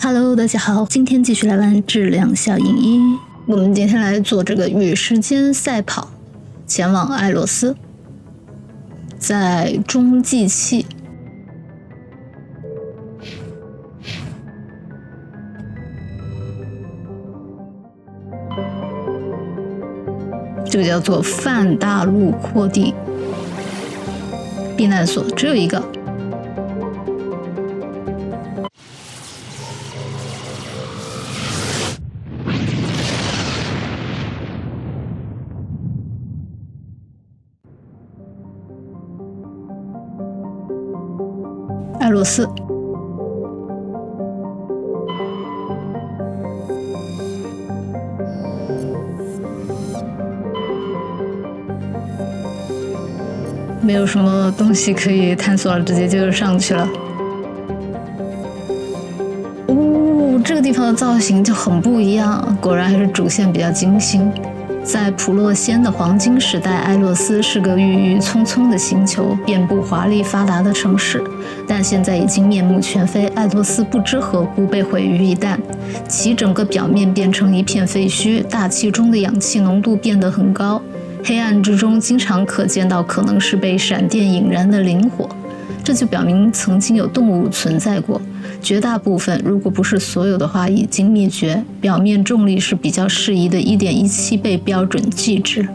Hello， 大家好，今天继续来玩质量效应一。我们今天来做这个与时间赛跑，前往艾洛斯，在中继器。这个叫做泛大陆扩地避难所，只有一个。艾洛斯，没有什么东西可以探索了，直接就上去了。这个地方的造型就很不一样，果然还是主线比较精心。在普洛仙的黄金时代，艾洛斯是个郁郁葱葱的星球，遍布华丽发达的城市，但现在已经面目全非。艾洛斯不知何故被毁于一旦，其整个表面变成一片废墟，大气中的氧气浓度变得很高，黑暗之中经常可见到可能是被闪电引燃的灵火，这就表明曾经有动物存在过。绝大部分，如果不是所有的话，已经灭绝。表面重力是比较适宜的 1.17 倍标准计值。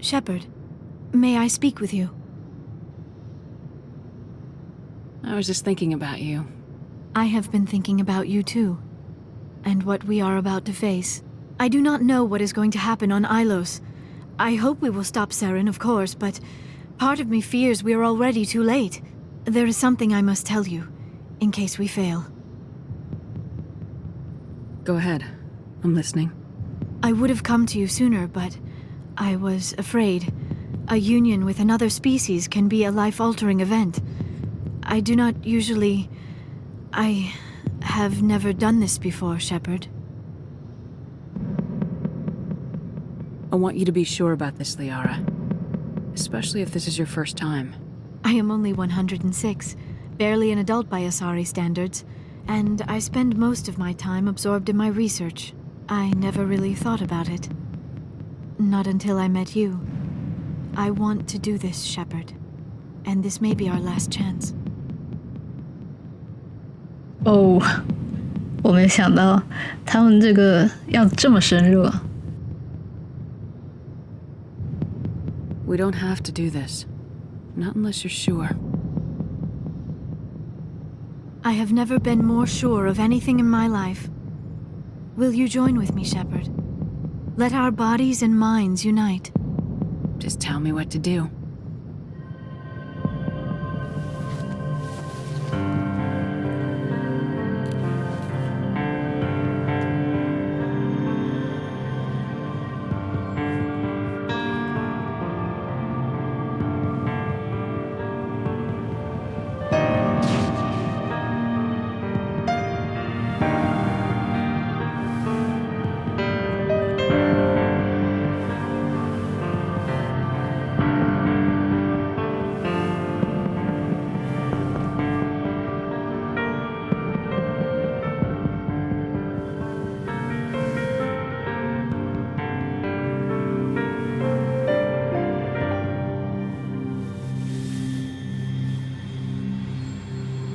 Shepard, may I speak with you? I was just thinking about you. I have been thinking about you too. And what we are about to face. I do not know what is going to happen on Ilos. I hope we will stop Saren, of course, but part of me fears we are already too late. There is something I must tell you, in case we fail. Go ahead. I'm listening. I would have come to you sooner, but I was afraid. A union with another species can be a life-altering event. I do not usually... I have never done this before, Shepard. I want you to be sure about this, Liara. Especially if this is your first time. I am only 106, barely an adult by Asari standards, and I spend most of my time absorbed in my research. I never really thought about it. Not until I met you. I want to do this, Shepard. And this may be our last chance. 哦，我没想到他们这个要这么深入。We don't have to do this. Not unless you're sure. I have never been more sure of anything in my life. Will you join with me, Shepard? Let our bodies and minds unite. Just tell me what to do.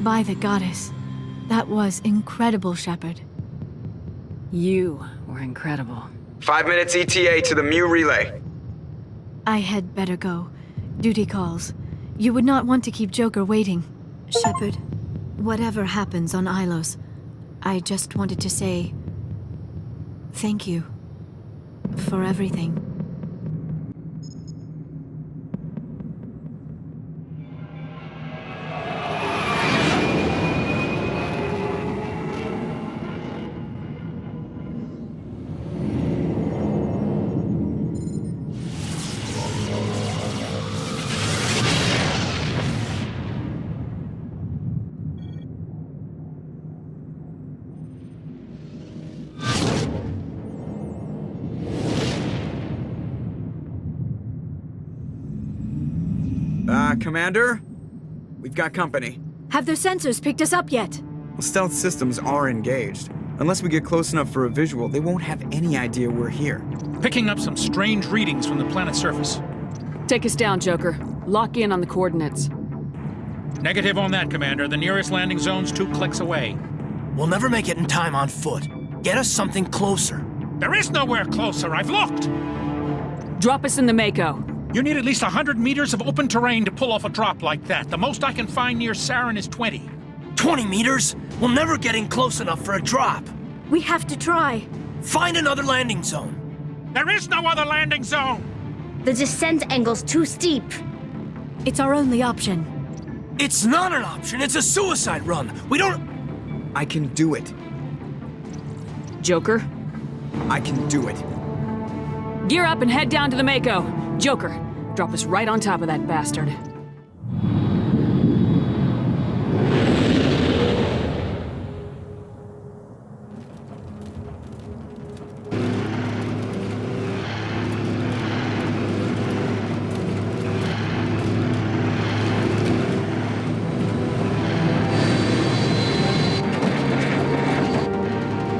By the goddess. That was incredible, Shepard. You were incredible. 5 minutes ETA to the Mu relay. I had better go. Duty calls. You would not want to keep Joker waiting. Shepard, whatever happens on Ilos, I just wanted to say... thank you. For everything. Commander? We've got company. Have their sensors picked us up yet? Well, stealth systems are engaged. Unless we get close enough for a visual, they won't have any idea we're here. Picking up some strange readings from the planet's surface. Take us down, Joker. Lock in on the coordinates. Negative on that, Commander. The nearest landing zone's 2 clicks away. We'll never make it in time on foot. Get us something closer. There is nowhere closer. I've looked. Drop us in the Mako. You need at least 100 meters of open terrain to pull off a drop like that. The most I can find near Saren is 20. 20 meters? We'll never get in close enough for a drop. We have to try. Find another landing zone. There is no other landing zone! The descent angle's too steep. It's our only option. It's not an option. It's a suicide run. We don't... I can do it. Joker, I can do it. gear up and head down to the Mako. Joker, drop us right on top of that bastard.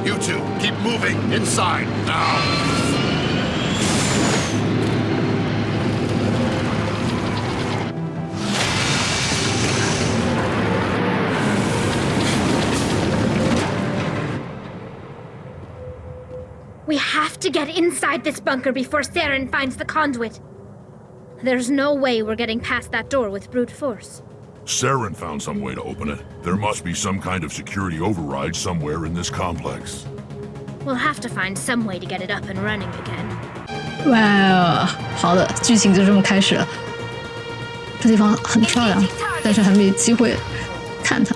You two, keep moving. Inside, now. We have to get inside this bunker before Saren finds the conduit. There's no way we're getting past that door with brute force. Saren found some way to open it. There must be some kind of security override somewhere in this complex. We'll have to find some way to get it up and running again. 哇，好的，剧情就这么开始了。这地方很漂亮，但是还没机会看它。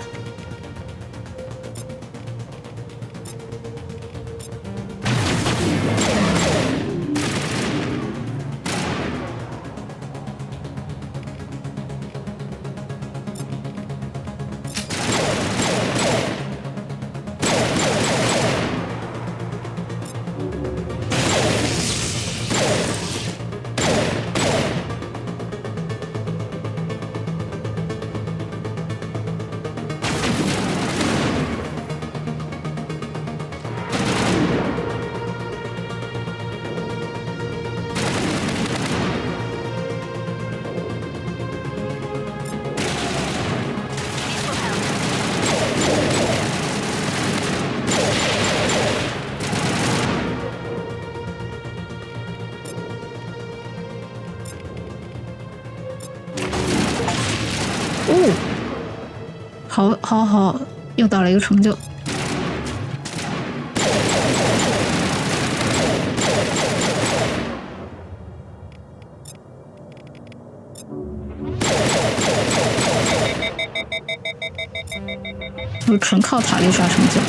哦，好，又到了一个成就。我纯靠塔利刷成就。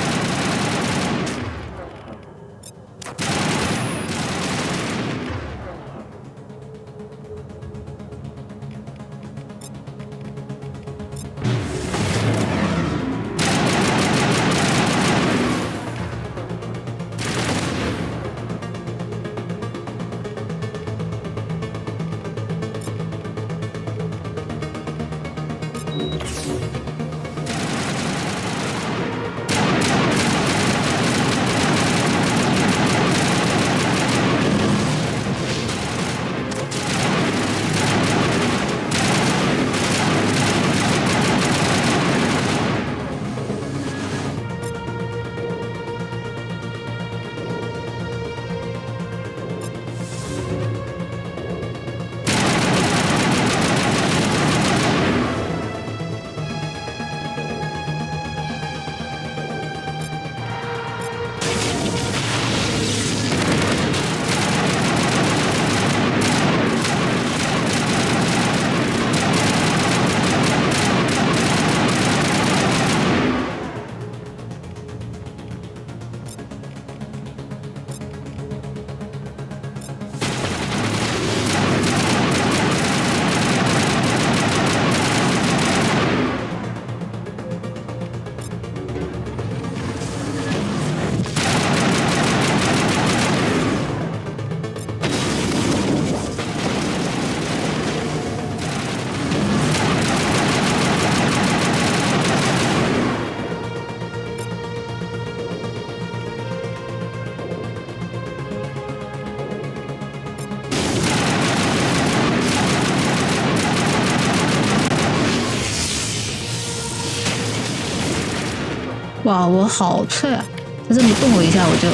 哇，我好脆啊！它这么动我一下，我就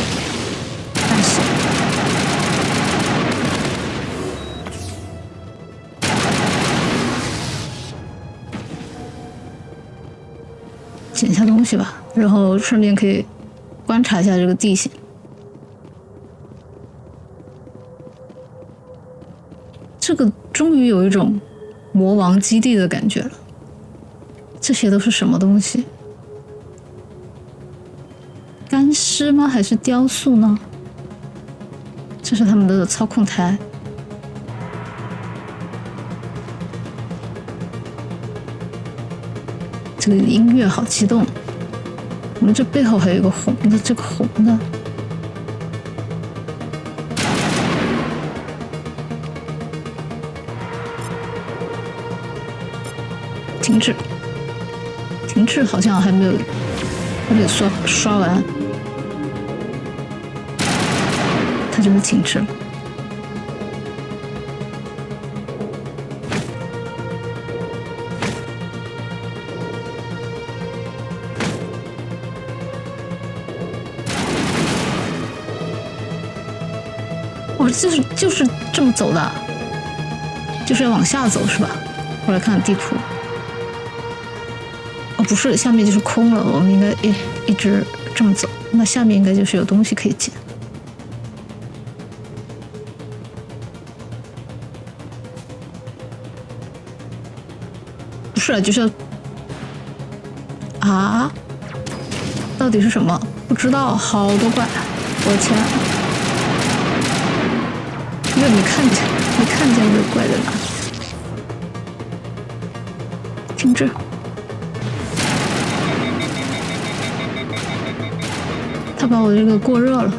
半死。捡一下东西吧，然后顺便可以观察一下这个地形。这个终于有一种魔王基地的感觉了。这些都是什么东西？干尸吗？还是雕塑呢？这是他们的操控台。这个音乐好激动。我们这背后还有一个红的，这个红的。停止，停止，好像还没有刷完，它就是停止了。我就是这么走的，就是要往下走是吧？我来看看地图。哦，不是，下面就是空了，我们应该一直这么走。那下面应该就是有东西可以捡。不是，就是啊，到底是什么？不知道，好多怪，我的天！因为没看见这个怪在哪。停止。他把我这个过热了。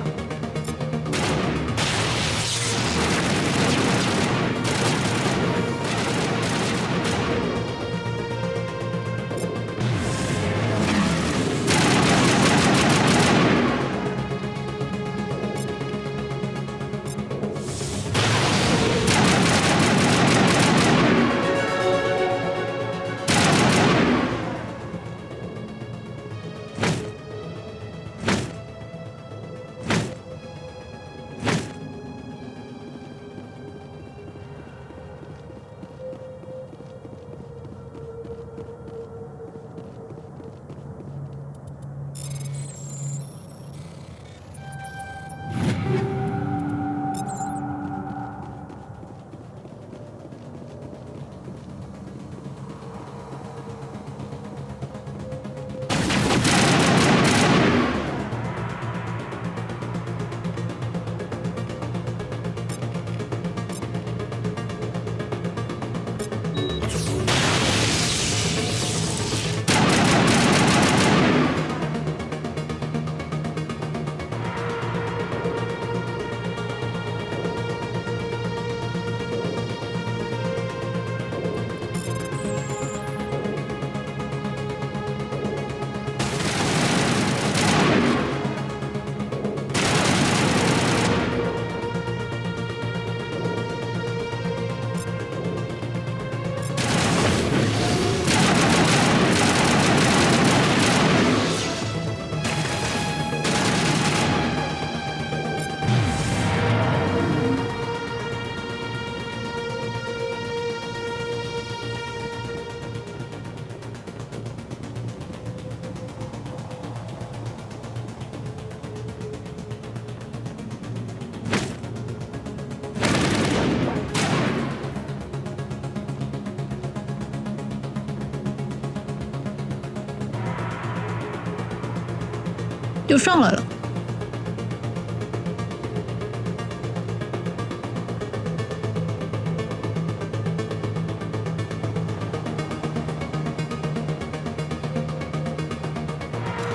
又上来了。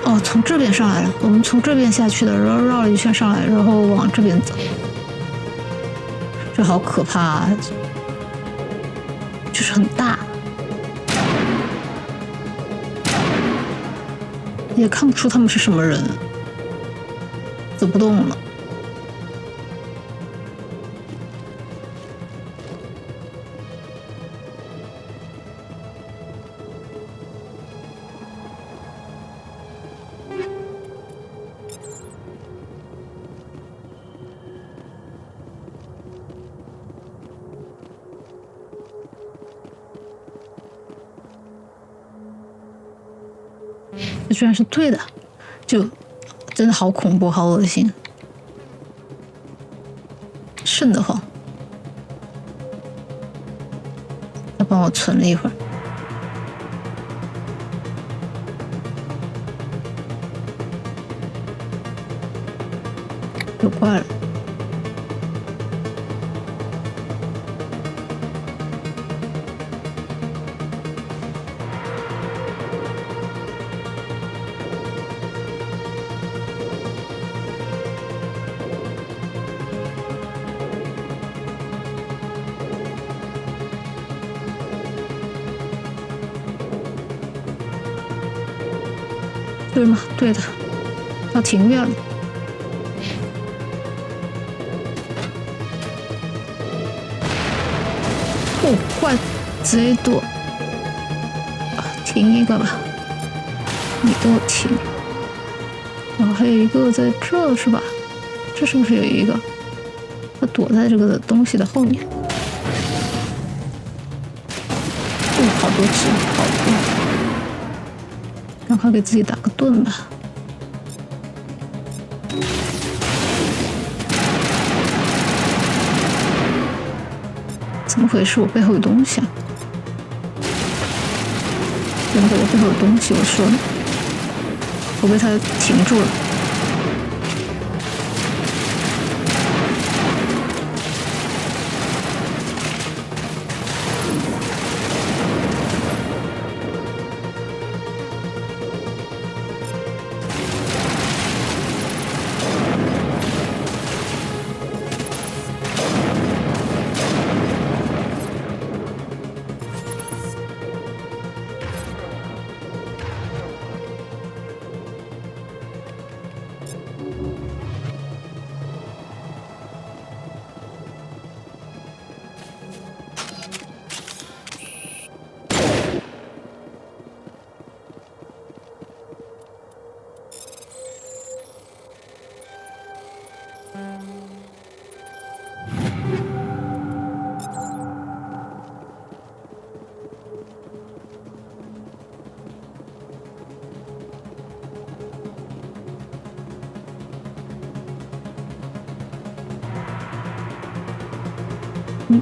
哦，从这边上来了，我们从这边下去的，然后绕了一圈上来，然后往这边走。这好可怕啊！就是很大。也看不出他们是什么人，走不动了。这居然是对的，就真的好恐怖，好恶心，瘆得慌。他帮我存了一会儿。有怪了。对吗？对的，到庭院了。哦，怪贼多。停一个吧，你给我停。然后还有一个在这是吧？这是不是有一个？他躲在这个东西的后面。哦，好多只，好多。赶快给自己打个盾吧。怎么回事？我背后有东西啊！真的，我背后有东西，我说呢，我被他停住了。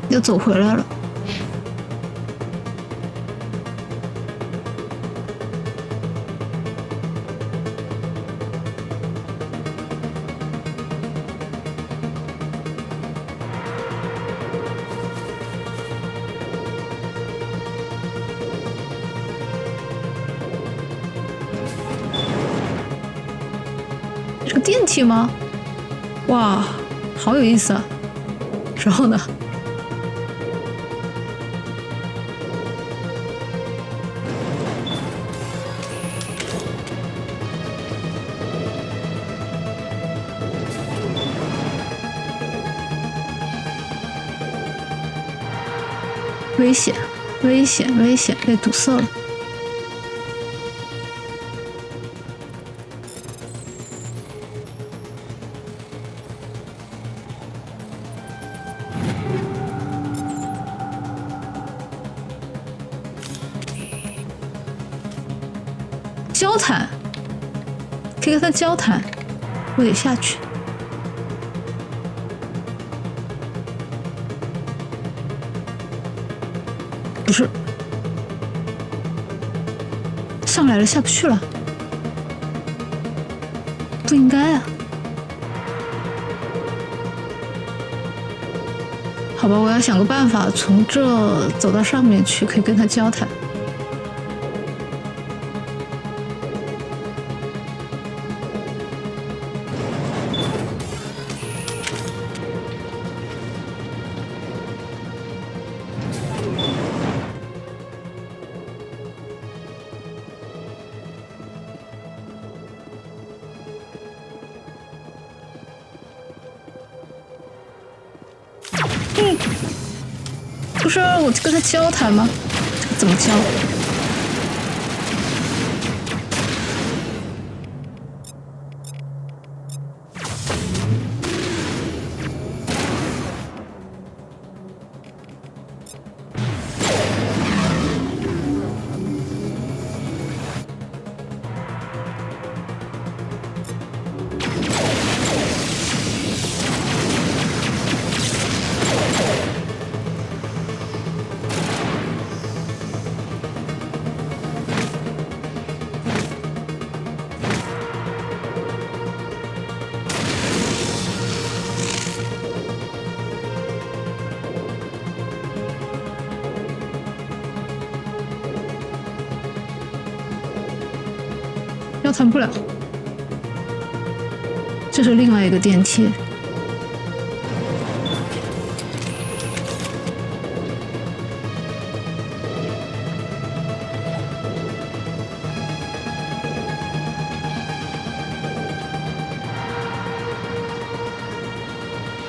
又走回来了。这个电梯吗？哇，好有意思啊！然后呢？危险！危险！危险！被堵塞了。交谈，可以跟他交谈，我得下去。不是，上来了下不去了，不应该啊。好吧，我要想个办法从这走到上面去，可以跟他交谈。不是我跟他交谈吗？这个怎么交？弹不了。这是另外一个电梯。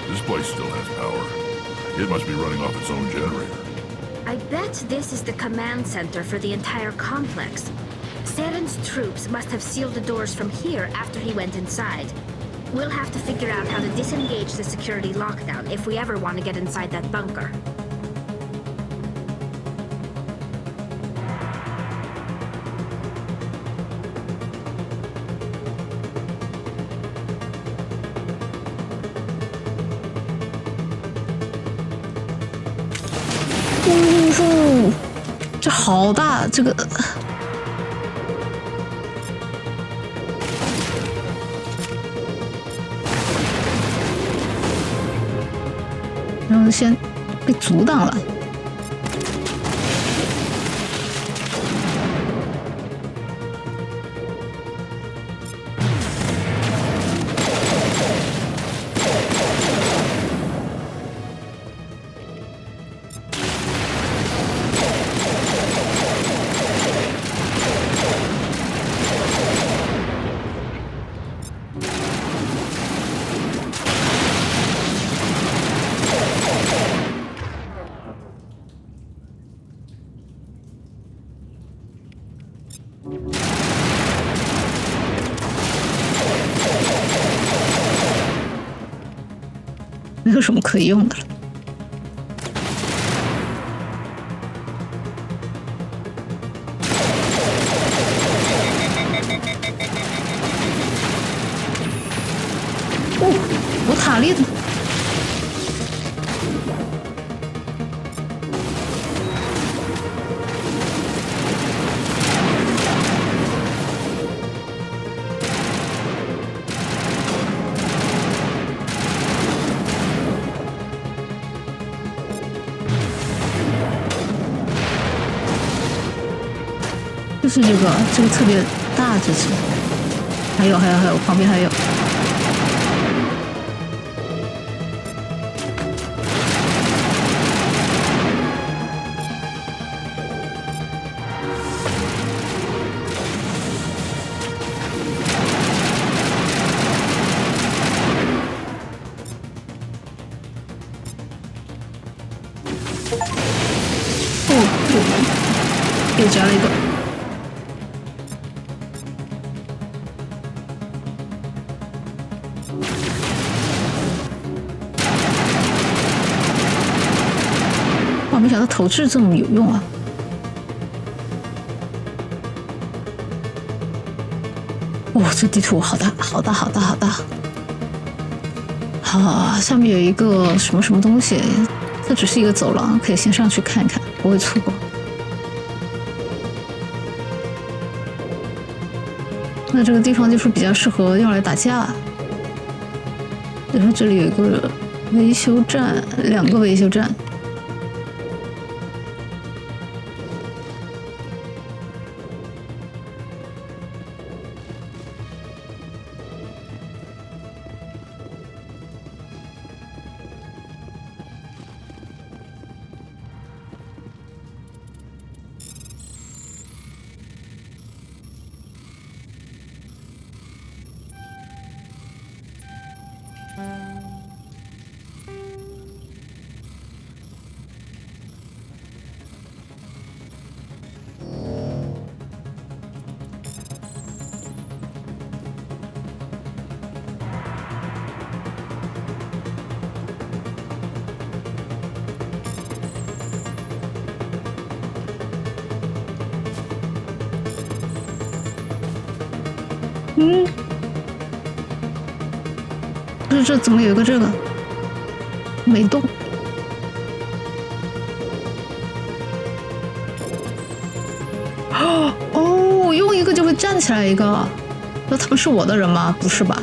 This place still has power. It must be running off its own generator. I bet this is the command center for the entire complex. Saren's troops must have sealed the doors from here after he went inside. We'll have to figure out how to disengage the security lockdown if we ever want to get inside that bunker. Oh, 这好大，这个。然后先被阻挡了。没有什么可以用的了。哦，有塔利的。就是这个特别大，这是，还有，旁边还有。哦，又加了一个。哇，没想到投掷这么有用啊！哇，这地图好大，好大，好大，好大！好，下面有一个什么东西，这只是一个走廊，可以先上去看看，不会错过。那这个地方就是比较适合用来打架。然后这里有一个维修站，2个维修站。这怎么有一个这个没动？哦，用一个就会站起来一个。那他们是我的人吗？不是吧？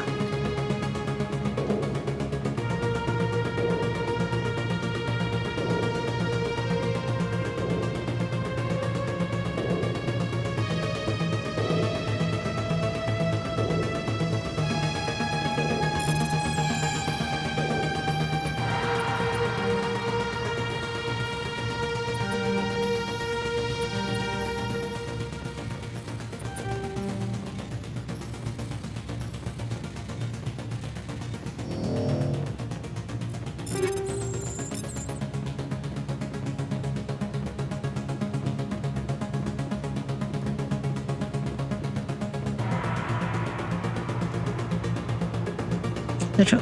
在这。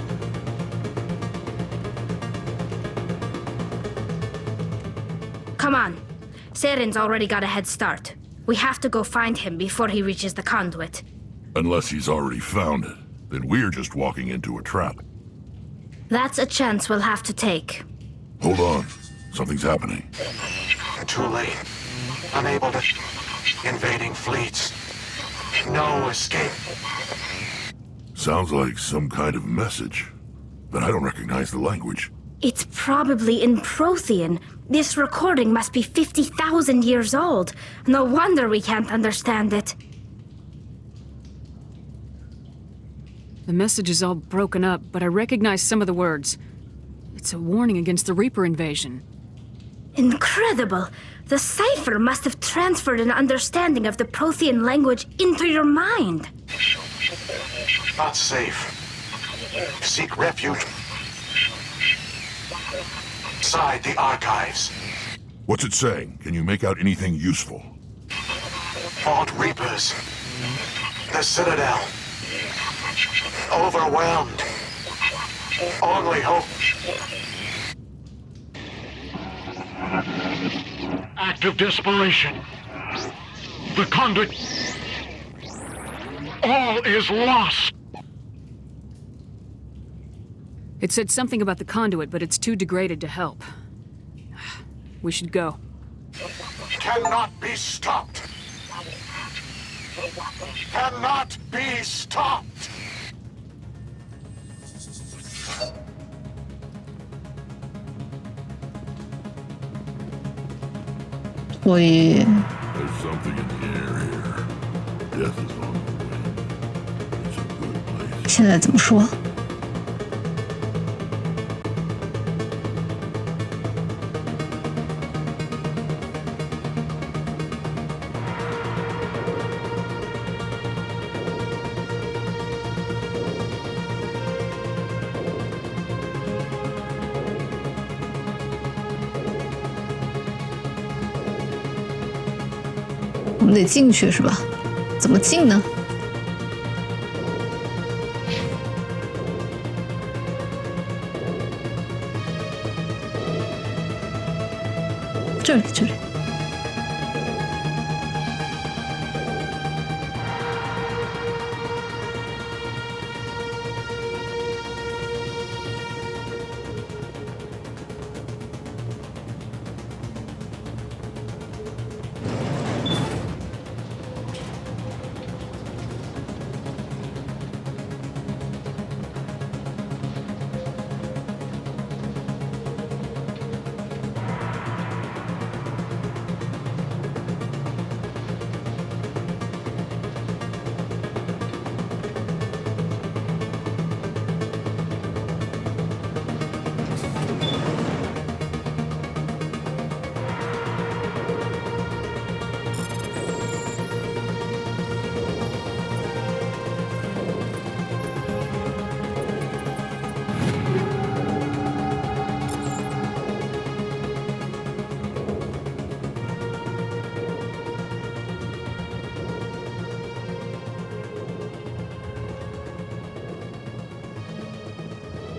Come on. Seren's already got a head start. We have to go find him before he reaches the conduit. Unless he's already found it, then we're just walking into a trap. That's a chance we'll have to take. Hold on. Something's happening. Too late. Unable to... Invading fleets. No escape. Sounds like some kind of message, but I don't recognize the language. It's probably in Prothean. This recording must be 50,000 years old. No wonder we can't understand it. The message is all broken up, but I recognize some of the words. It's a warning against the Reaper invasion. Incredible! The cipher must have transferred an understanding of the Prothean language into your mind. Not safe. Seek refuge inside the archives. What's it saying? Can you make out anything useful? Fought Reapers. The Citadel. Overwhelmed. Only hope. Act of desperation. The conduit. All is lost. It said something about the conduit, but it's too degraded to help. We should go. Cannot be stopped. Cannot be stopped. There's something in the air here. Death is on the way. It's a good place. 现在怎么说？我们得进去是吧？怎么进呢？这里，这里。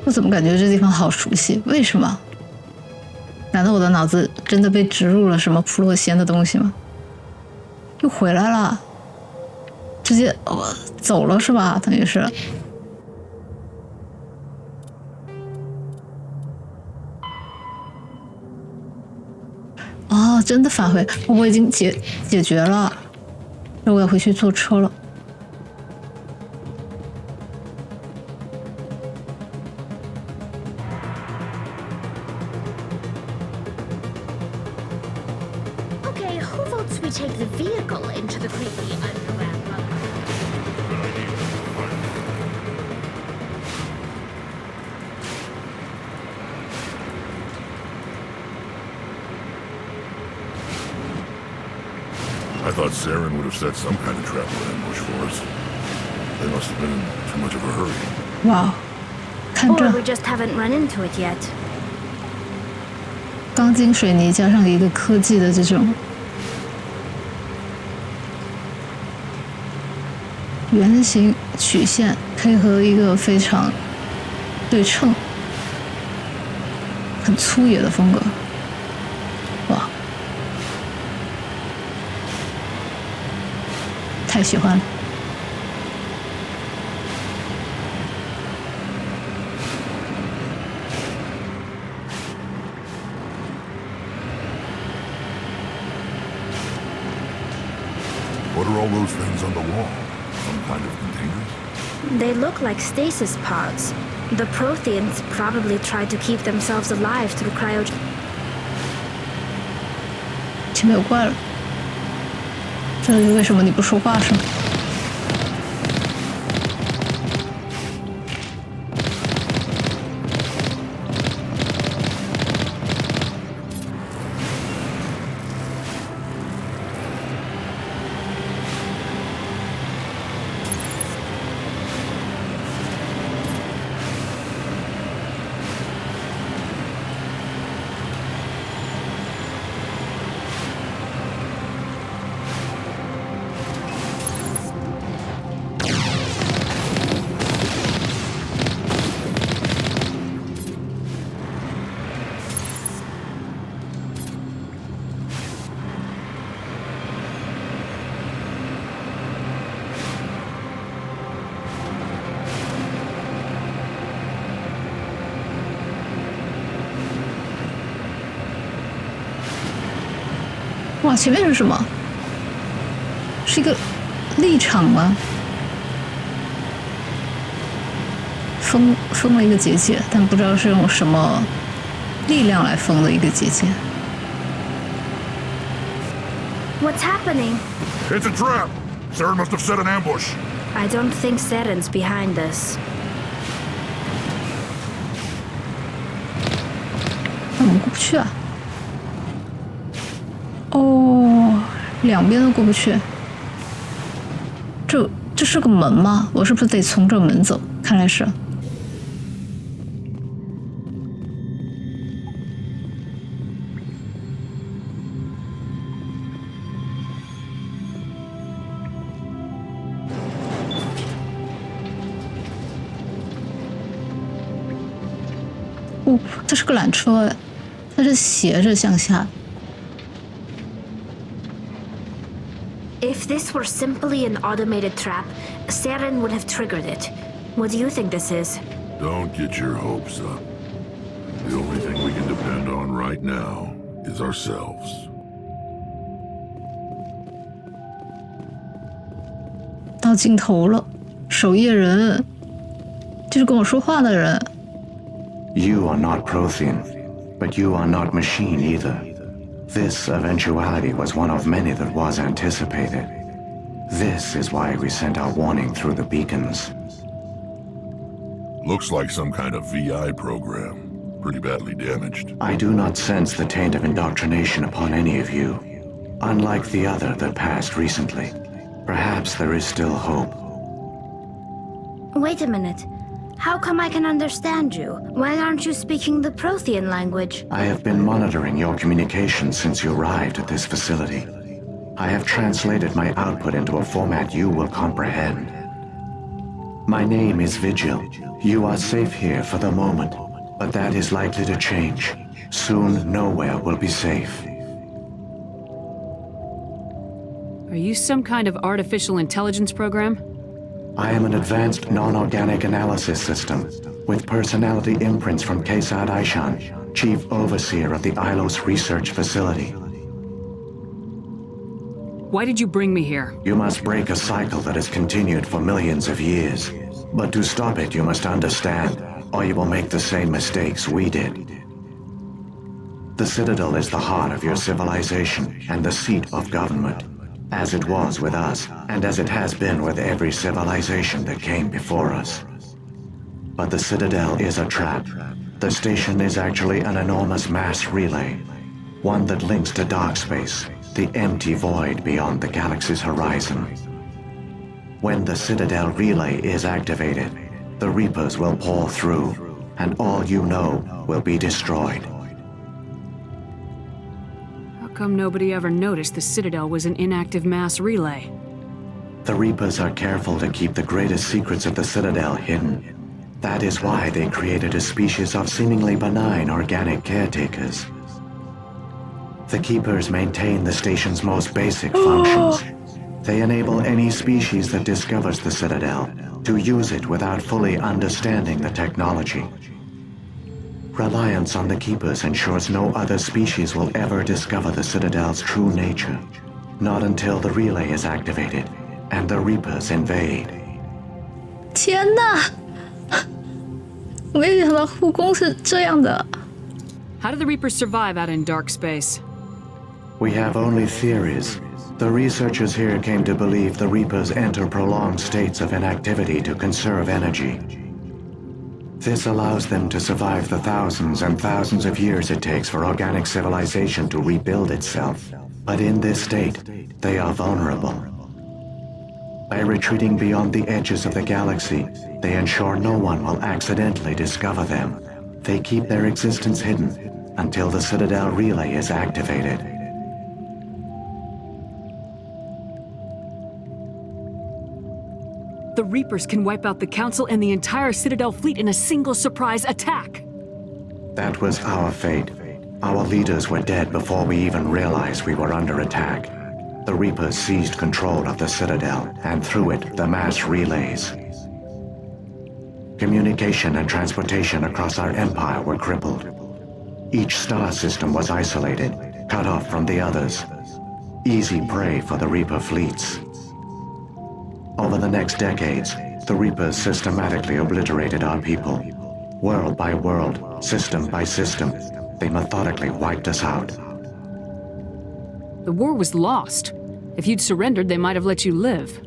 我怎么感觉这地方好熟悉？为什么？难道我的脑子真的被植入了什么普洛仙的东西吗？又回来了，直接走了是吧？等于是。哦，真的返回，我已经解决了，那我要回去坐车了。We take the vehicle into the creepy underground bunker. I thought Saren would have set some kind of trap or ambush for us. They must have been in too much of a hurry. Wow. 看这 Or we just haven't run into it yet. 钢筋水泥加上一个科技的这种圆形曲线，配合一个非常对称，很粗野的风格。哇，太喜欢了。What are all those things on the wall? Some kind of containers? They look like stasis pods. The Protheans probably tried to keep themselves alive through cryogen. 前面有怪了，这是为什么你不说话是吗？哇，前面是什么？是一个立场吗？封了一个结界，但不知道是用什么力量来封的一个结界。What's happening? It's a trap! Sarah must have set an ambush. I don't think Saren's behind this. 那我们过不去啊？哦，两边都过不去。这是个门吗？我是不是得从这门走？看来是。哦，这是个缆车哎，它是斜着向下。If this were simply an automated trap, Saren would have triggered it. What do you think this is? Don't get your hopes up. The only thing we can depend on right now is ourselves. 到尽头了，守夜人，就是跟我说话的人。You are not Prothean, but you are not machine either. This eventuality was one of many that was anticipated. This is why we sent our warning through the beacons. Looks like some kind of VI program. Pretty badly damaged. I do not sense the taint of indoctrination upon any of you. Unlike the other that passed recently. Perhaps there is still hope. Wait a minute. How come I can understand you? Why aren't you speaking the Prothean language? I have been monitoring your communications since you arrived at this facility. I have translated my output into a format you will comprehend. My name is Vigil. You are safe here for the moment, but that is likely to change. Soon, nowhere will be safe. Are you some kind of artificial intelligence program? I am an advanced non-organic analysis system with personality imprints from Kesad Aishan, Chief Overseer of the Ilos Research Facility. Why did you bring me here? You must break a cycle that has continued for millions of years. But to stop it, you must understand, or you will make the same mistakes we did. The Citadel is the heart of your civilization and the seat of government. As it was with us, and as it has been with every civilization that came before us. But the Citadel is a trap. The station is actually an enormous mass relay, one that links to dark space, the empty void beyond the galaxy's horizon. When the Citadel relay is activated, the Reapers will pour through, and all you know will be destroyed. How come nobody ever noticed the Citadel was an inactive mass relay? The Reapers are careful to keep the greatest secrets of the Citadel hidden. That is why they created a species of seemingly benign organic caretakers. The Keepers maintain the station's most basic functions. They enable any species that discovers the Citadel to use it without fully understanding the technology. Reliance on the Keepers ensures no other species will ever discover the Citadel's true nature, not until the relay is activated and the Reapers invade. 天哪！没想到护工是这样的。How do the Reapers survive out in dark space? We have only theories. The researchers here came to believe the Reapers enter prolonged states of inactivity to conserve energy. This allows them to survive the thousands and thousands of years it takes for organic civilization to rebuild itself. But in this state, they are vulnerable. By retreating beyond the edges of the galaxy, they ensure no one will accidentally discover them. They keep their existence hidden until the Citadel relay is activated. The Reapers can wipe out the Council and the entire Citadel fleet in a single surprise attack. That was our fate. Our leaders were dead before we even realized we were under attack. The Reapers seized control of the Citadel, and through it, the mass relays. Communication and transportation across our empire were crippled. Each star system was isolated, cut off from the others. Easy prey for the Reaper fleets. Over the next decades, the Reapers systematically obliterated our people. World by world, system by system, they methodically wiped us out. The war was lost. If you'd surrendered, they might have let you live.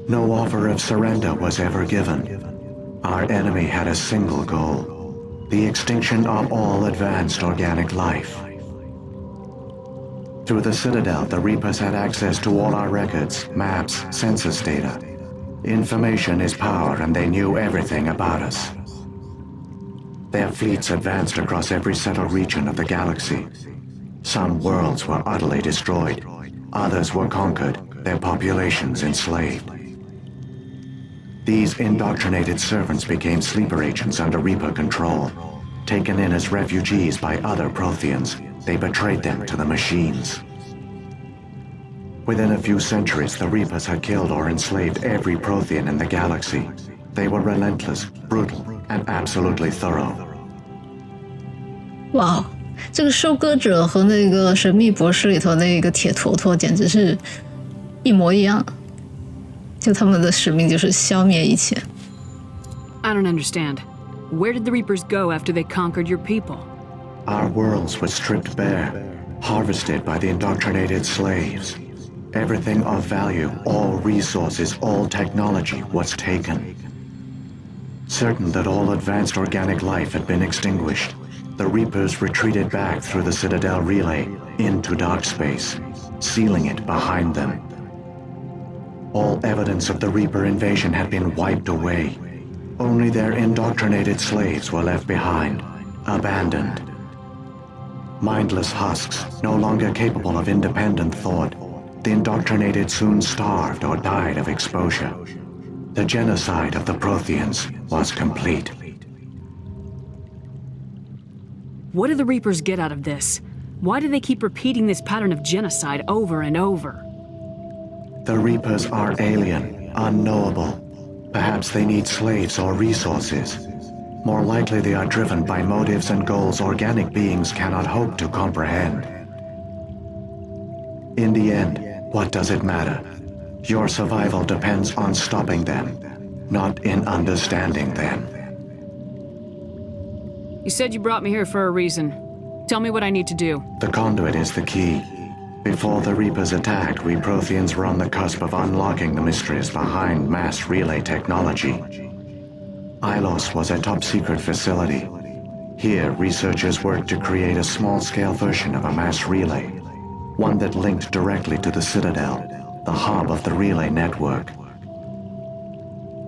No offer of surrender was ever given. Our enemy had a single goal: the extinction of all advanced organic life. Through the Citadel, the Reapers had access to all our records, maps, census data. Information is power, and they knew everything about us. Their fleets advanced across every settled region of the galaxy. Some worlds were utterly destroyed. Others were conquered, their populations enslaved. These indoctrinated servants became sleeper agents under Reaper control. Taken in as refugees by other Protheans, they betrayed them to the machines. Within a few centuries, the Reapers had killed or enslaved every Prothean in the galaxy. They were relentless, brutal, and absolutely thorough. 哇，这个收割者和那个神秘博士里头那个铁坨坨简直是一模一样，就他们的使命就是消灭一切。I don't understand. Where did the Reapers go after they conquered your people? Our worlds were stripped bare, harvested by the indoctrinated slaves. Everything of value, all resources, all technology was taken. Certain that all advanced organic life had been extinguished, the Reapers retreated back through the Citadel relay into dark space, sealing it behind them. All evidence of the Reaper invasion had been wiped away. Only their indoctrinated slaves were left behind, abandoned. Mindless husks, no longer capable of independent thought, the indoctrinated soon starved or died of exposure. The genocide of the Protheans was complete. What do the Reapers get out of this? Why do they keep repeating this pattern of genocide over and over? The Reapers are alien, unknowable. Perhaps they need slaves or resources. More likely they are driven by motives and goals organic beings cannot hope to comprehend. In the end, what does it matter? Your survival depends on stopping them, not in understanding them. You said you brought me here for a reason. Tell me what I need to do. The conduit is the key. Before the Reapers attacked, we Protheans were on the cusp of unlocking the mysteries behind mass relay technology. Ilos was a top-secret facility. Here, researchers worked to create a small-scale version of a mass relay, one that linked directly to the Citadel, the hub of the relay network.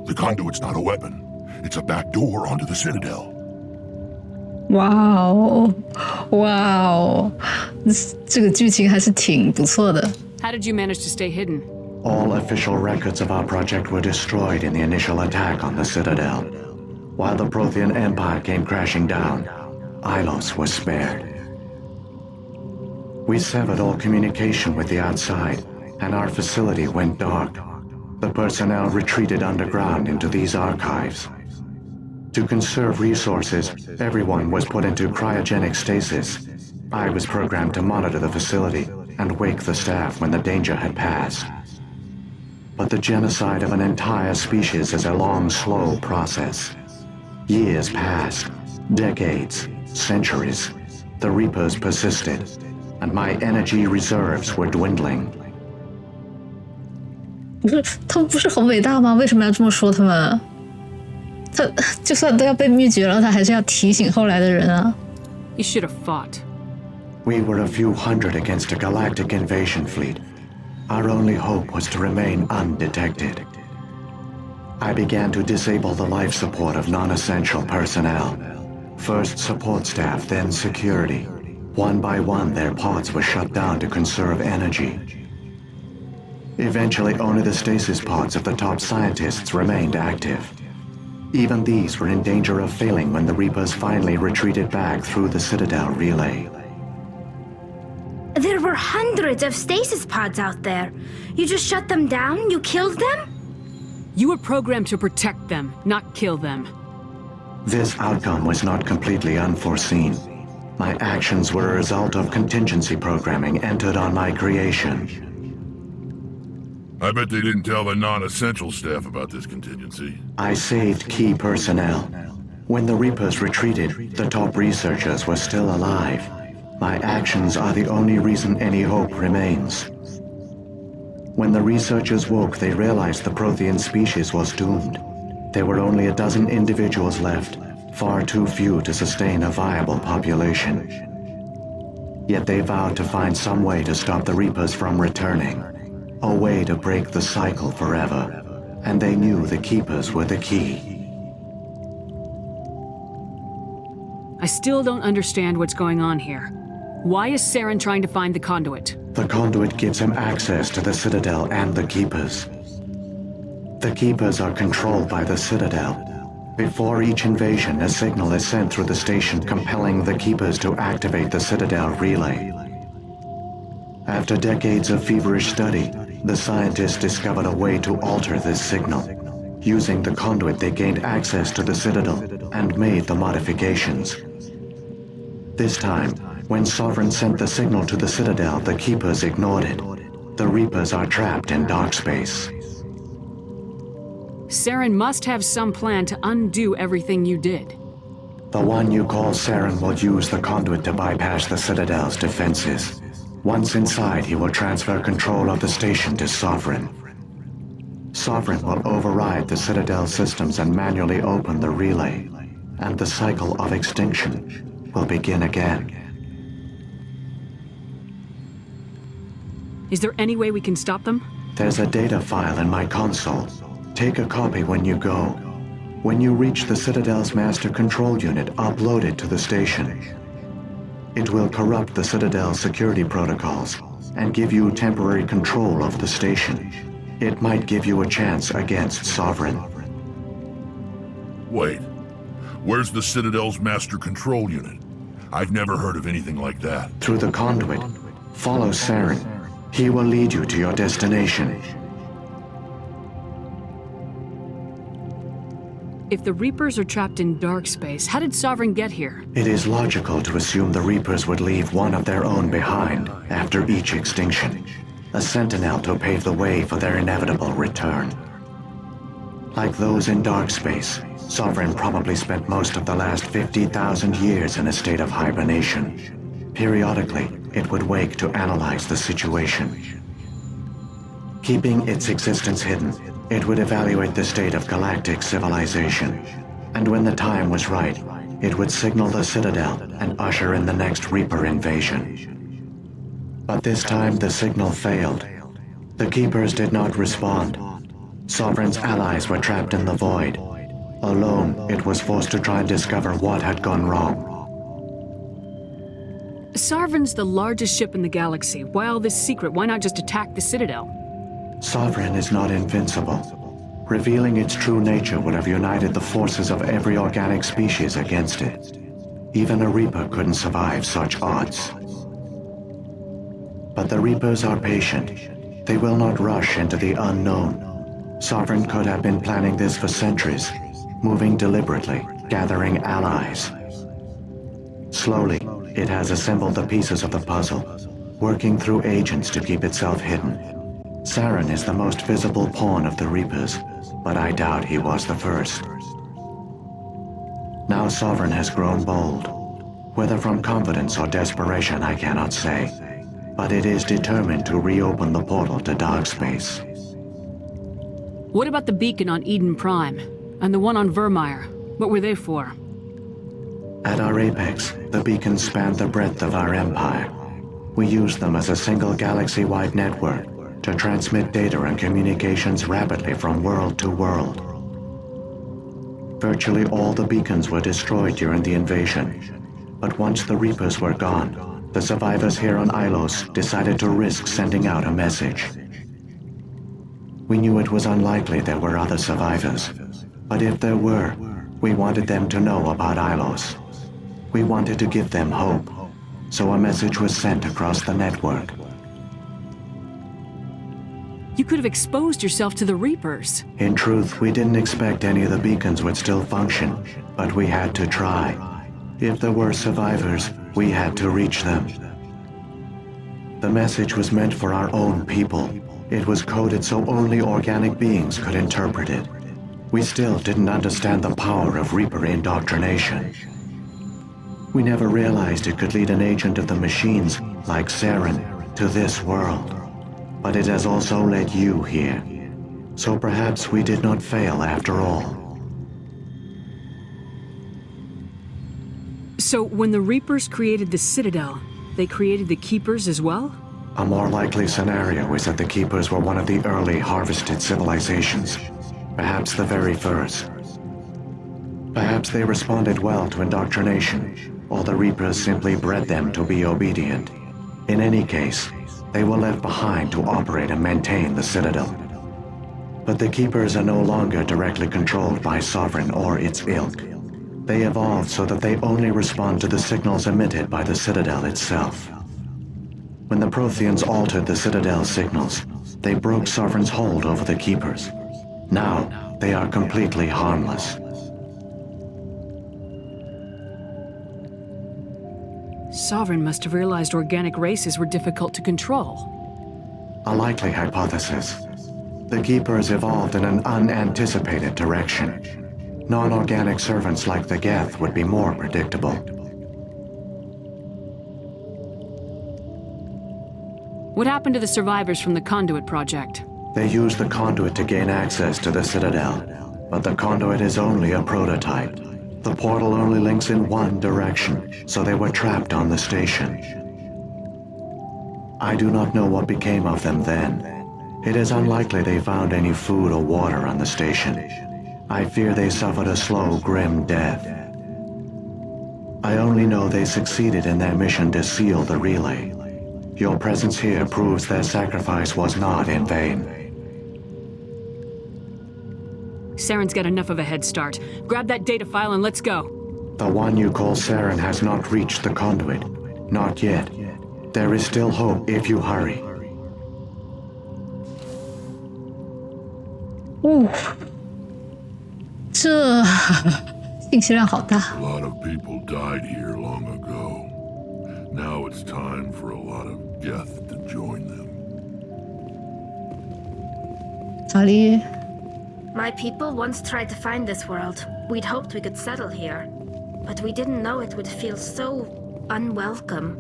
The conduit's not a weapon. It's a back door onto the Citadel. 哇哦，哇哦，这个剧情还是挺不错的。How did you manage to stay hidden? All official records of our project were destroyed in the initial attack on the Citadel. While the Prothean Empire came crashing down, Ilos was spared. We severed all communication with the outside, and our facility went dark. The personnel retreated underground into these archives. To conserve resources, everyone was put into cryogenic stasis. I was programmed to monitor the facility and wake the staff when the danger had passed. But the genocide of an entire species is a long, slow process. Years passed, decades, centuries. The Reapers persisted, and my energy reserves were dwindling. 不是他们不是很伟大吗？为什么要这么说他们？他就算都要被灭绝了，他还是要提醒后来的人啊。You should have fought. We were a few hundred against a galactic invasion fleet. Our only hope was to remain undetected. I began to disable the life support of non-essential personnel. First support staff, then security. One by one, their pods were shut down to conserve energy. Eventually, only the stasis pods of the top scientists remained active. Even these were in danger of failing when the Reapers finally retreated back through the Citadel relay. There were hundreds of stasis pods out there. You just shut them down? You killed them? You were programmed to protect them, not kill them. This outcome was not completely unforeseen. My actions were a result of contingency programming entered on my creation. I bet they didn't tell the non-essential staff about this contingency. I saved key personnel. When the Reapers retreated, the top researchers were still alive. My actions are the only reason any hope remains. When the researchers woke, they realized the Prothean species was doomed. There were only a dozen individuals left, far too few to sustain a viable population. Yet they vowed to find some way to stop the Reapers from returning. A way to break the cycle forever. And they knew the Keepers were the key. I still don't understand what's going on here. Why is Saren trying to find the conduit? The conduit gives him access to the Citadel and the Keepers. The Keepers are controlled by the Citadel. Before each invasion, a signal is sent through the station compelling the Keepers to activate the Citadel relay. After decades of feverish study, the scientists discovered a way to alter this signal. Using the conduit, they gained access to the Citadel and made the modifications. This time, when Sovereign sent the signal to the Citadel, the Keepers ignored it. The Reapers are trapped in dark space. Saren must have some plan to undo everything you did. The one you call Saren will use the conduit to bypass the Citadel's defenses. Once inside, he will transfer control of the station to Sovereign. Sovereign will override the Citadel systems and manually open the relay, and the cycle of extinction will begin again. Is there any way we can stop them? There's a data file in my console. Take a copy when you go. When you reach the Citadel's master control unit, upload it to the station. It will corrupt the Citadel's security protocols and give you temporary control of the station. It might give you a chance against Sovereign. Wait, where's the Citadel's master control unit? I've never heard of anything like that. Through the conduit. Follow Saren. He will lead you to your destination. If the Reapers are trapped in dark space, how did Sovereign get here? It is logical to assume the Reapers would leave one of their own behind after each extinction. A sentinel to pave the way for their inevitable return. Like those in dark space, Sovereign probably spent most of the last 50,000 years in a state of hibernation. Periodically, it would wake to analyze the situation. Keeping its existence hidden, it would evaluate the state of galactic civilization. And when the time was right, it would signal the Citadel and usher in the next Reaper invasion. But this time the signal failed. The Keepers did not respond. Sovereign's allies were trapped in the void. Alone, it was forced to try and discover what had gone wrong. Sovereign's the largest ship in the galaxy. Why all this secret? Why not just attack the Citadel? Sovereign is not invincible. Revealing its true nature would have united the forces of every organic species against it. Even a Reaper couldn't survive such odds. But the Reapers are patient. They will not rush into the unknown. Sovereign could have been planning this for centuries, moving deliberately, gathering allies. Slowly, it has assembled the pieces of the puzzle, working through agents to keep itself hidden. Saren is the most visible pawn of the Reapers, but I doubt he was the first. Now Sovereign has grown bold. Whether from confidence or desperation, I cannot say. But it is determined to reopen the portal to dark space. What about the beacon on Eden Prime? And the one on Vermeer? What were they for? At our apex, the beacons spanned the breadth of our empire. We used them as a single galaxy-wide network to transmit data and communications rapidly from world to world. Virtually all the beacons were destroyed during the invasion. But once the Reapers were gone, the survivors here on Ilos decided to risk sending out a message. We knew it was unlikely there were other survivors, but if there were, we wanted them to know about Ilos. We wanted to give them hope, so a message was sent across the network. You could have exposed yourself to the Reapers. In truth, we didn't expect any of the beacons would still function, but we had to try. If there were survivors, we had to reach them. The message was meant for our own people. It was coded so only organic beings could interpret it. We still didn't understand the power of Reaper indoctrination. We never realized it could lead an agent of the machines, like Saren, to this world. But it has also led you here. So perhaps we did not fail after all. So when the Reapers created the Citadel, they created the Keepers as well? A more likely scenario is that the Keepers were one of the early harvested civilizations. Perhaps the very first. Perhaps they responded well to indoctrination, or the Reapers simply bred them to be obedient. In any case, they were left behind to operate and maintain the Citadel. But the Keepers are no longer directly controlled by Sovereign or its ilk. They evolved so that they only respond to the signals emitted by the Citadel itself. When the Protheans altered the Citadel's signals, they broke Sovereign's hold over the Keepers. Now, they are completely harmless. Sovereign must have realized organic races were difficult to control. A likely hypothesis. The Keepers evolved in an unanticipated direction. Non-organic servants like the Geth would be more predictable. What happened to the survivors from the Conduit project? They used the Conduit to gain access to the Citadel, but the Conduit is only a prototype. The portal only links in one direction, so they were trapped on the station. I do not know what became of them then. It is unlikely they found any food or water on the station. I fear they suffered a slow, grim death. I only know they succeeded in their mission to seal the relay. Your presence here proves their sacrifice was not in vain. Saren's got enough of a head start. Grab that data file and let's go. The one you call Saren has not reached the Conduit. Not yet. There is still hope if you hurry. A lot of people died here long ago. Now it's time for a lot of Geth to join them. My people once tried to find this world. We'd hoped we could settle here. But we didn't know it would feel so unwelcome.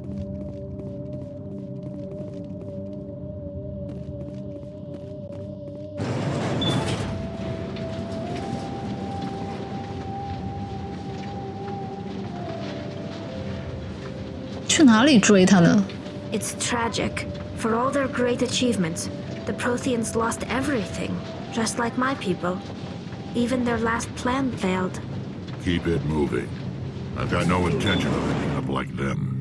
It's tragic. For all their great achievements, the Protheans lost everything, just like my people. Even their last plan failed. Keep it moving. I've got no intention of ending up like them.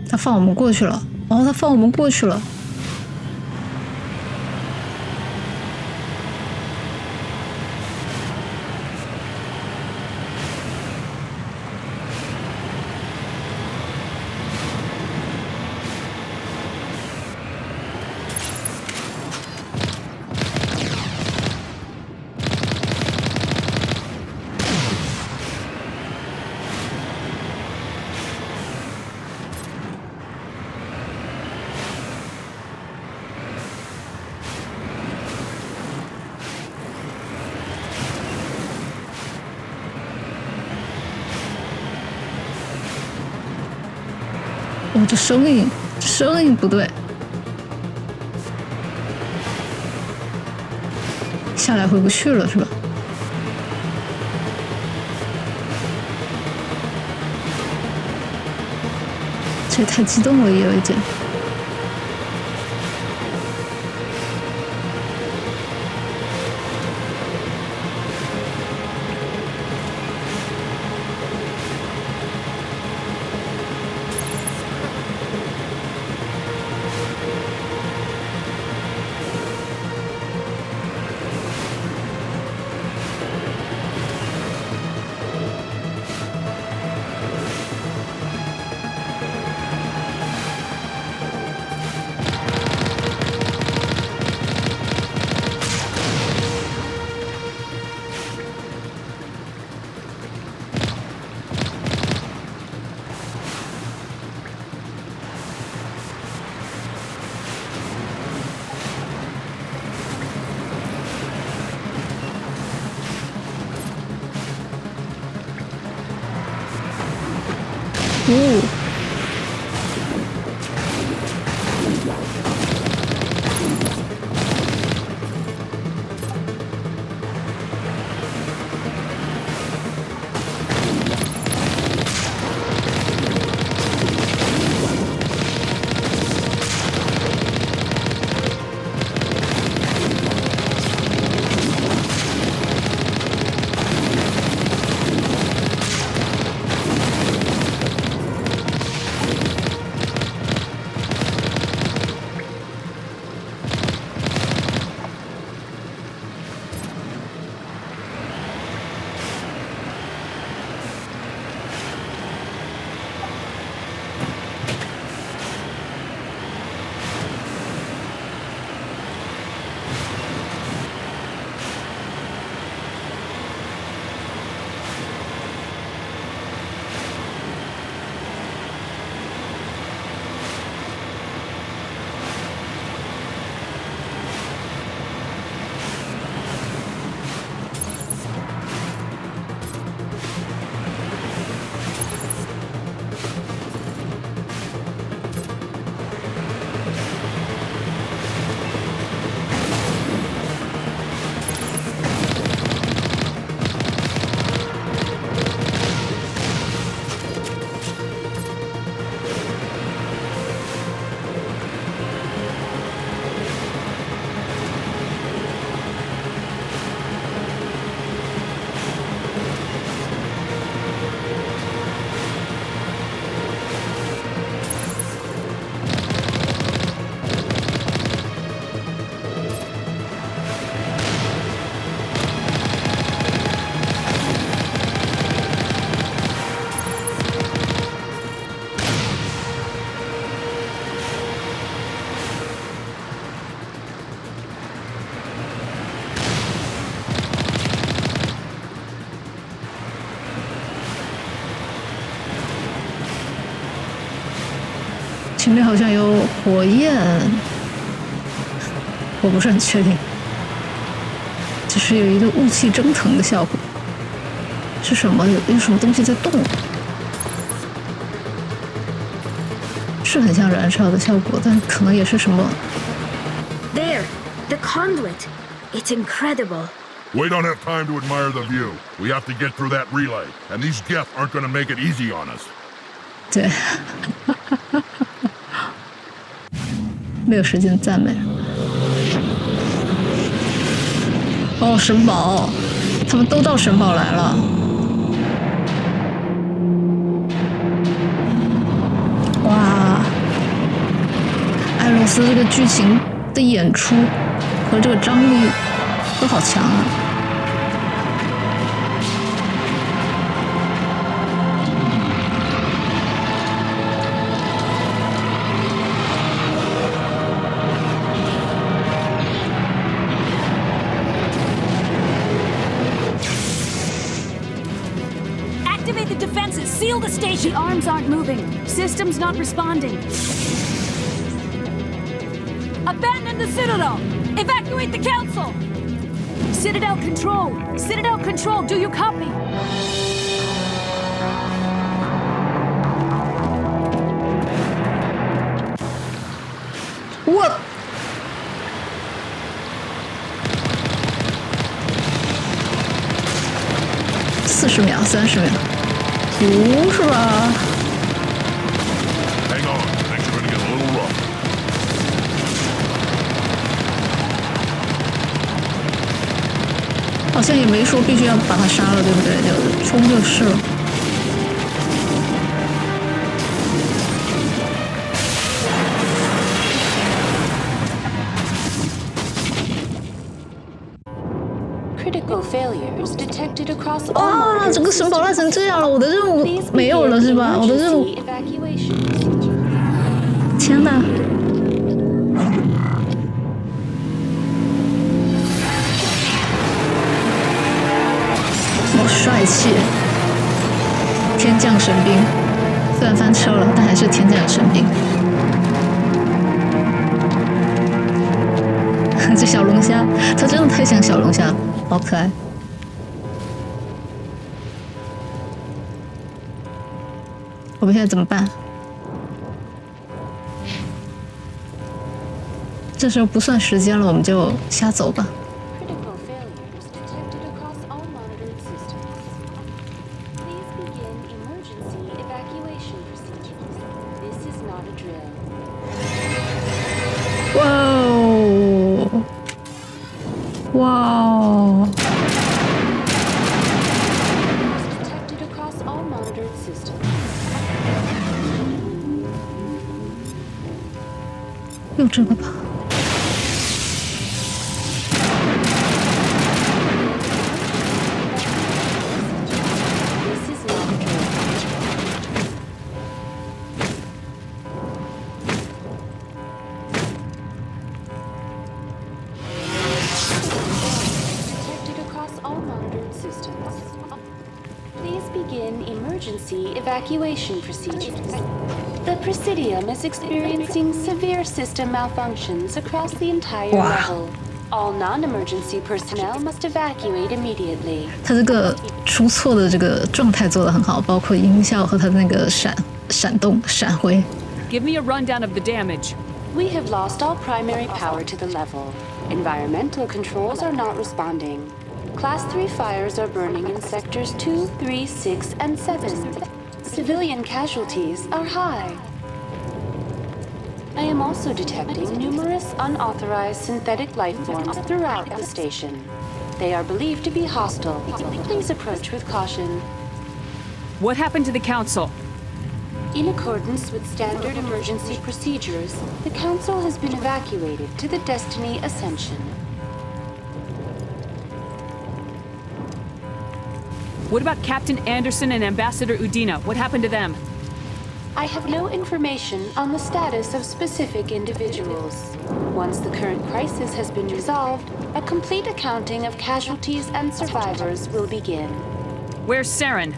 他放我们过去了。哦，他放我们过去了。这声音不对，下来回不去了是吧？这也太激动了，也有一点。前面好像有火焰，我不是很确定，只是有一个雾气蒸腾的效果。是什么？有什么东西在动？是很像燃烧的效果，但可能也是什么。There, the conduit. It's incredible. We don't have time to admire the view. We have to get through that relay, and these Geth aren't going to make it easy on us. 对，没有时间赞美。哦，神堡，他们都到神堡来了。哇，艾洛斯这个剧情的演出和这个张力都好强啊！Activate the defenses! Seal the station! The arms aren't moving. System's not responding. Abandon the Citadel! Evacuate the Council! Citadel Control! Citadel Control, do you copy? 30秒，不是吧？ Hang on, things are gonna get a little rough. 好像也没说必须要把他杀了，对不对？就冲就是了。哇，整个城堡烂成这样了，我的任务没有了是吧？我的任务，天哪！好帅气，天降神兵，虽然翻车了，但还是天降神兵。这小龙虾，它真的太像小龙虾，好可爱。我们现在怎么办？这时候不算时间了，我们就瞎走吧。哇哦！哇哦！就这个吧。Evacuation procedures. The Presidium is experiencing severe system malfunctions across the entire level. All non-emergency personnel must evacuate immediately. 它这个出错的这个状态做得很好，包括音效和它的那个闪动、闪回。Give me a rundown of the damage. We have lost all primary power to the level. Environmental controls are not responding. Class 3 fires are burning in sectors 2, 3, 6, and 7. Civilian casualties are high. I am also detecting numerous unauthorized synthetic life forms throughout the station. They are believed to be hostile. Please approach with caution. What happened to the Council? In accordance with standard emergency procedures, the Council has been evacuated to the Destiny Ascension. What about Captain Anderson and Ambassador Udina? What happened to them? I have no information on the status of specific individuals. Once the current crisis has been resolved, a complete accounting of casualties and survivors will begin. Where's Saren?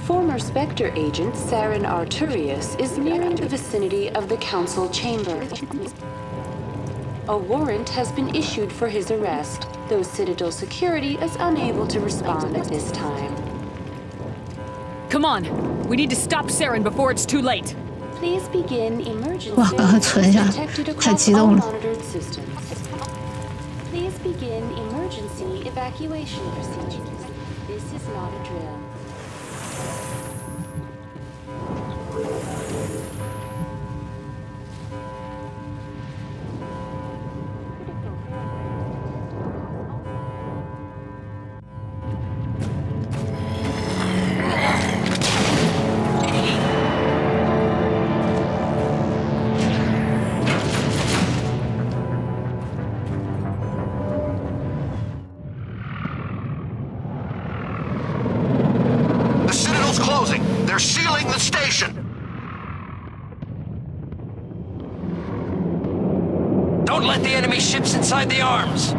Former Spectre agent Saren Arturius is nearing the vicinity of the Council chamber. A warrant has been issued for his arrest, though Citadel security is unable to respond at this time. Come on! We need to stop Saren before it's too late! Please begin emergency detected across all monitored systems. Please begin emergency evacuation procedures. This is not a drill. They're sealing the station! Don't let the enemy ships inside the arms!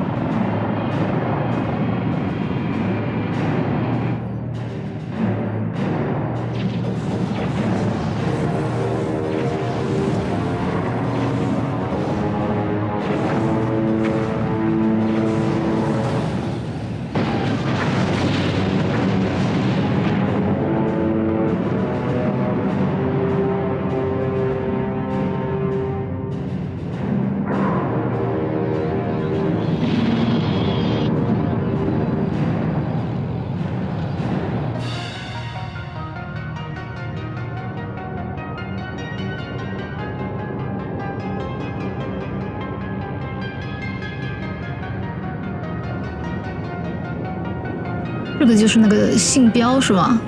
个就是那个信标是吗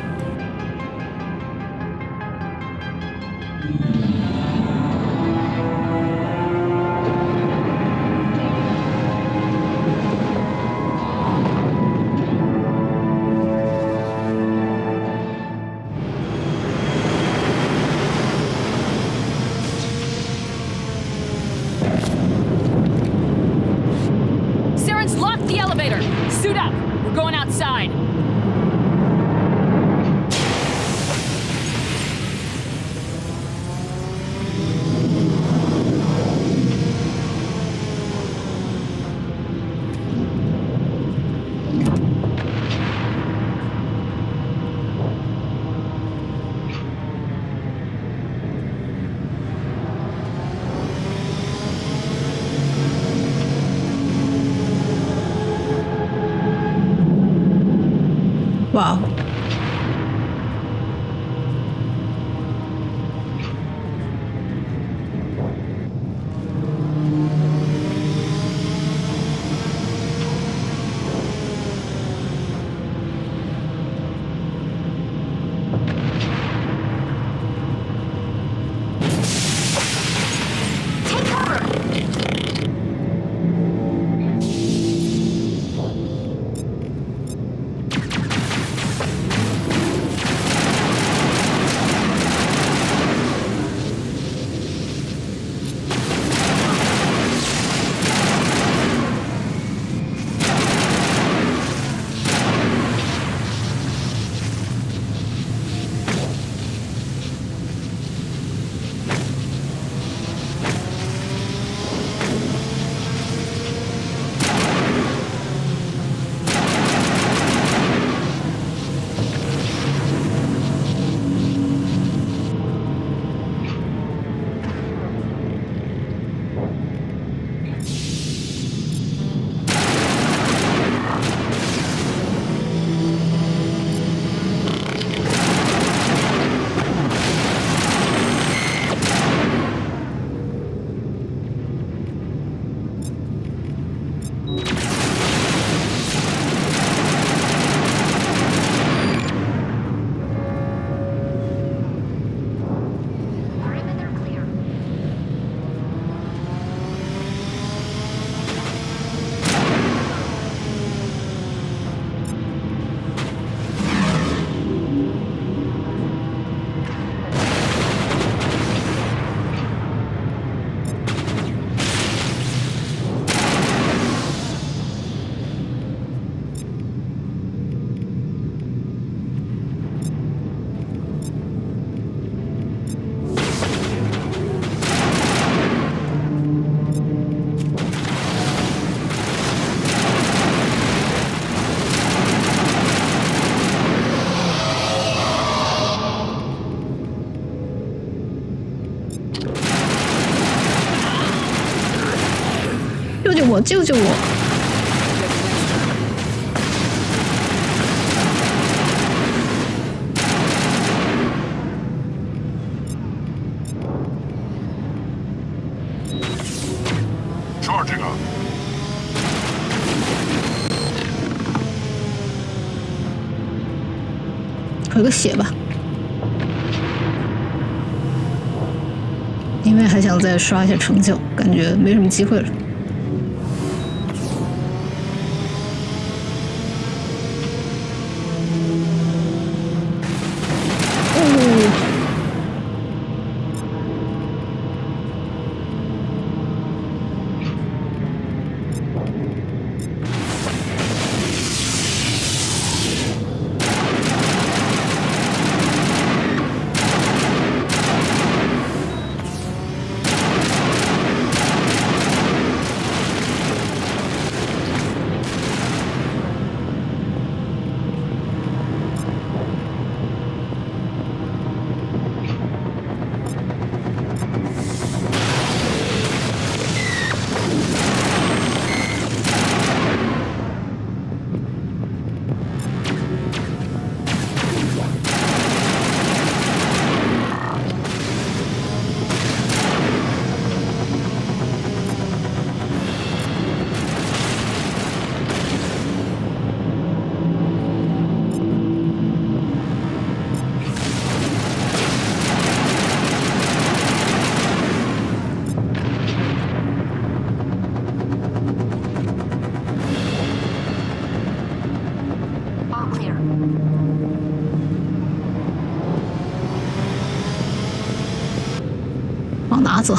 ？Saren's locked the elevator! Suit up! We're going outside!哇哦！救救我！救救我！ Charging up. 回个血吧，因为还想再刷一下成就，感觉没什么机会了。往哪走？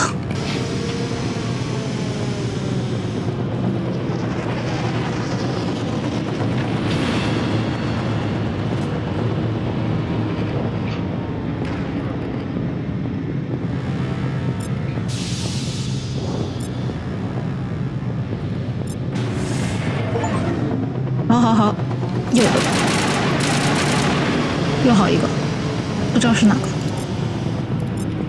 好，有的，又好一个，不知道是哪个，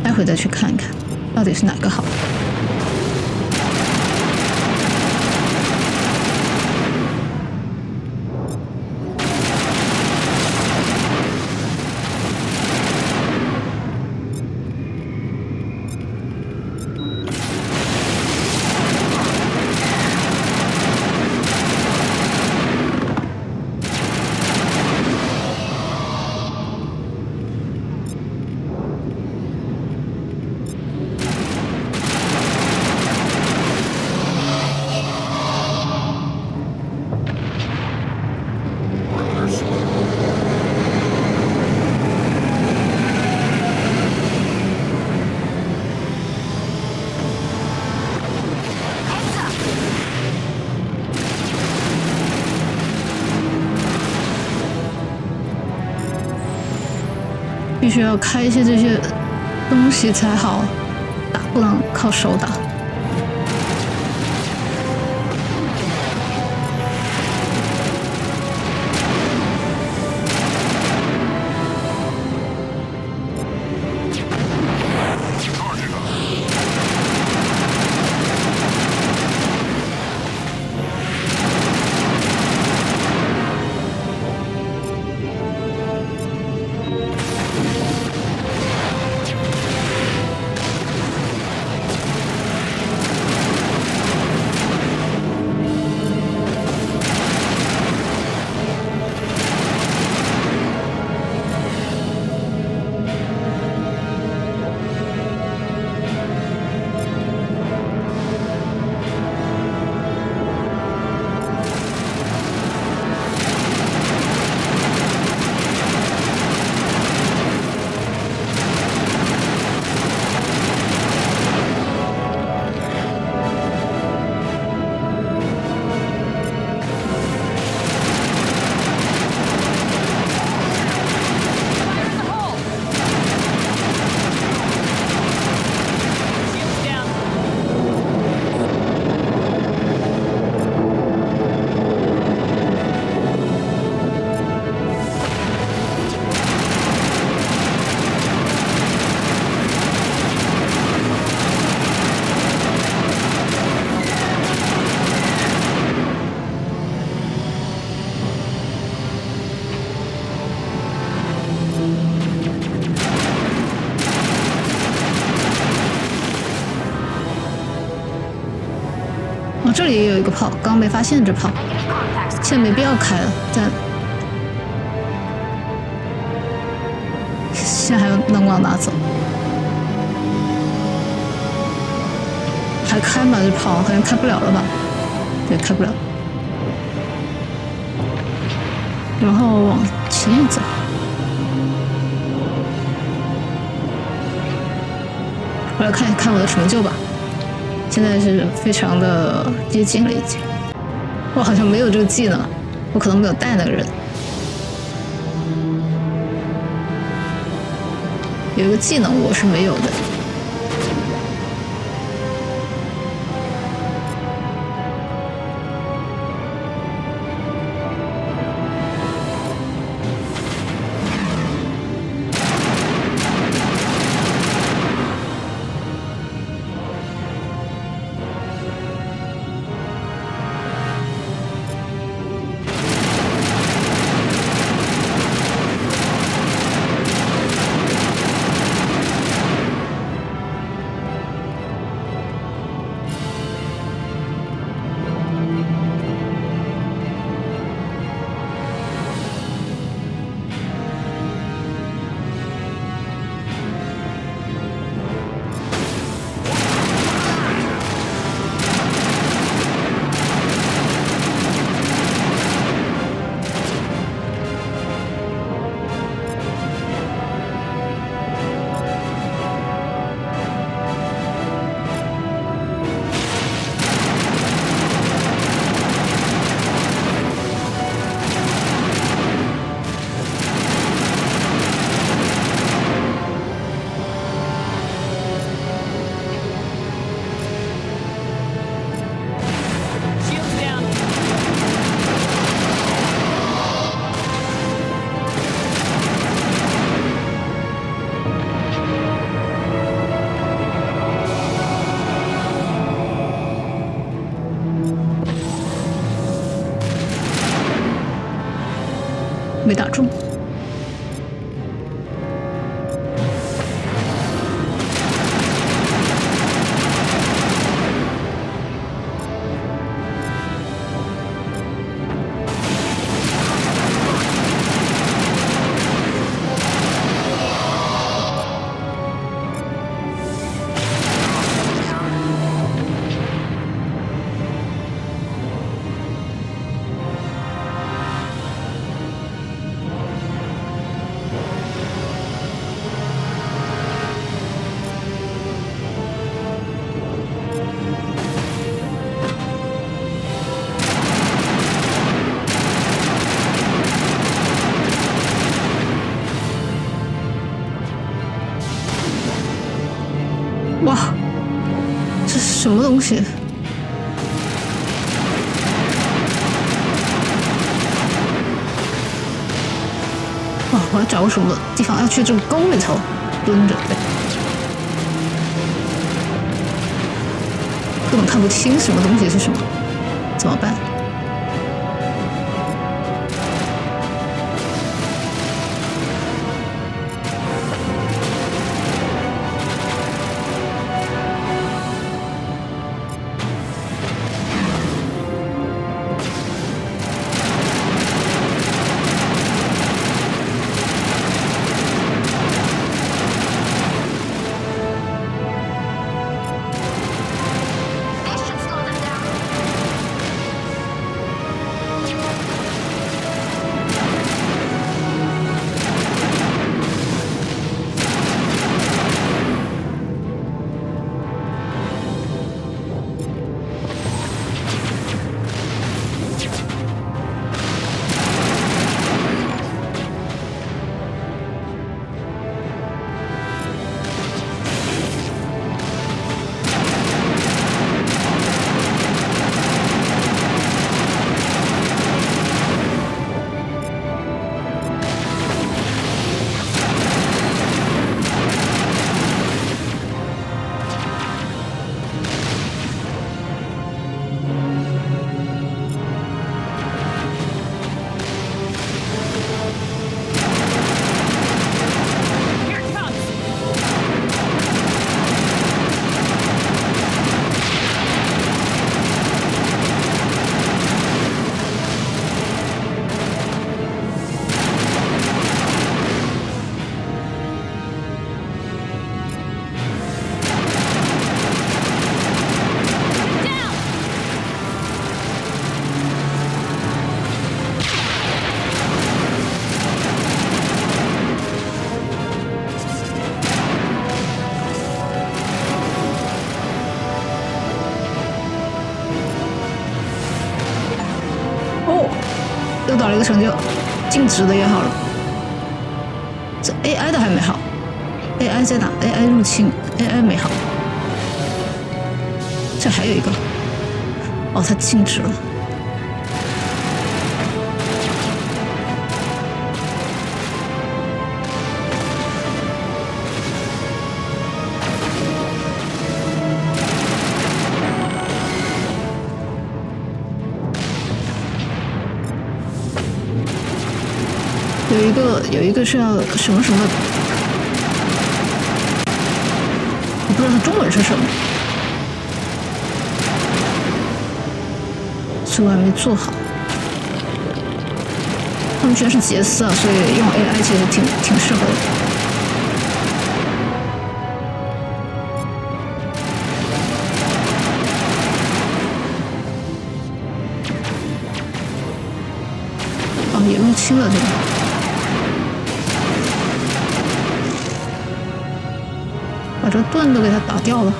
待会再去看一看，到底是哪个好。必须要开一些这些东西才好打，不能靠手打。这里也有一个炮，刚没发现这炮，现在没必要开了。现在还能往哪走？还开吗？这炮好像开不了了吧？对，开不了。然后往前面走。我来看一看我的成就吧。现在是非常的接近了，已经。我好像没有这个技能，我可能没有带那个人。有一个技能我是没有的。哇，这是什么东西？哇，我要找个什么地方要去这个沟里头蹲着，根本看不清什么东西是什么，怎么办？又到了一个成就，静止的也好了。这 AI 的还没好 ，AI 在哪 ？AI 入侵 ，AI 没好。这还有一个，哦，它静止了。有一个是要什么什么，我不知道它中文是什么，这我还没做好。他们全是杰斯啊，所以用 AI 其实挺适合的。哦，也入侵了这个。把这盾都给它打掉了。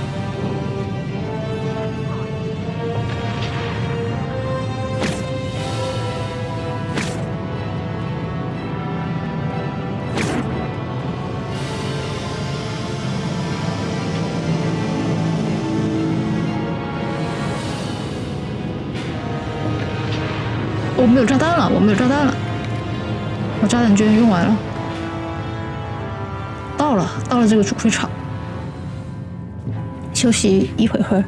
我没有炸弹了，我没有炸弹了，我炸弹居然用完了。到了这个主会场。休息一会儿。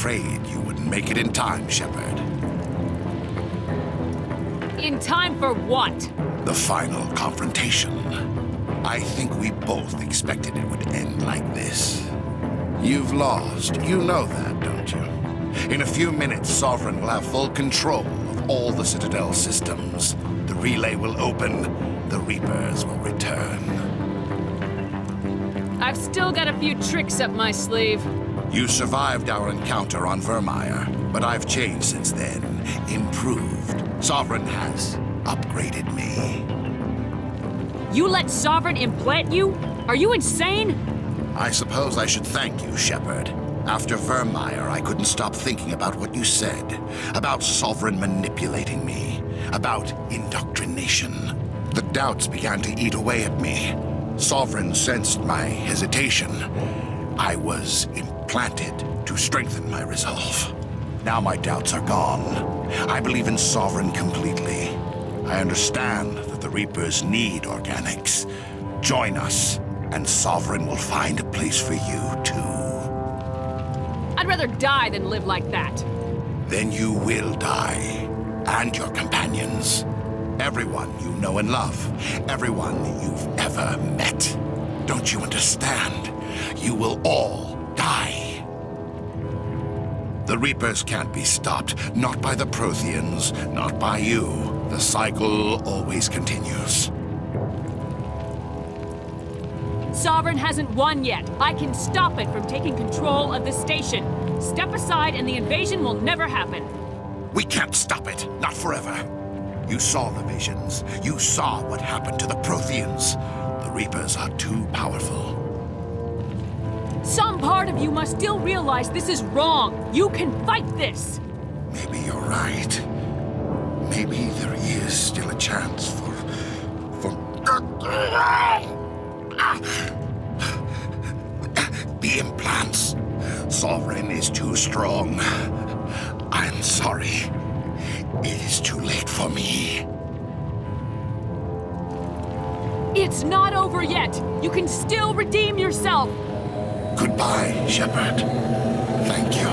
afraid you wouldn't make it in time, Shepard. In time for what? The final confrontation. I think we both expected it would end like this. You've lost. You know that, don't you? In a few minutes, Sovereign will have full control of all the Citadel systems. The relay will open. The Reapers will return. I've still got a few tricks up my sleeve. You survived our encounter on Vermeer, but I've changed since then. Improved. Sovereign has upgraded me. You let Sovereign implant you? Are you insane? I suppose I should thank you, Shepard. After Vermeer, I couldn't stop thinking about what you said. About Sovereign manipulating me. About indoctrination. The doubts began to eat away at me. Sovereign sensed my hesitation. I was implanted to strengthen my resolve. Now my doubts are gone. I believe in Sovereign completely. I understand that the Reapers need organics. Join us, and Sovereign will find a place for you, too. I'd rather die than live like that. Then you will die, and your companions. Everyone you know and love. Everyone you've ever met. Don't you understand? You will all die. The Reapers can't be stopped. Not by the Protheans, not by you. The cycle always continues. Sovereign hasn't won yet. I can stop it from taking control of the station. Step aside and the invasion will never happen. We can't stop it. Not forever. You saw the visions. You saw what happened to the Protheans. The Reapers are too powerful. Some part of you must still realize this is wrong. You can fight this. Maybe you're right. Maybe there is still a chance for... The implants. Sovereign is too strong. I'm sorry. It is too late for me. It's not over yet. You can still redeem yourself. Goodbye, Shepard. Thank you.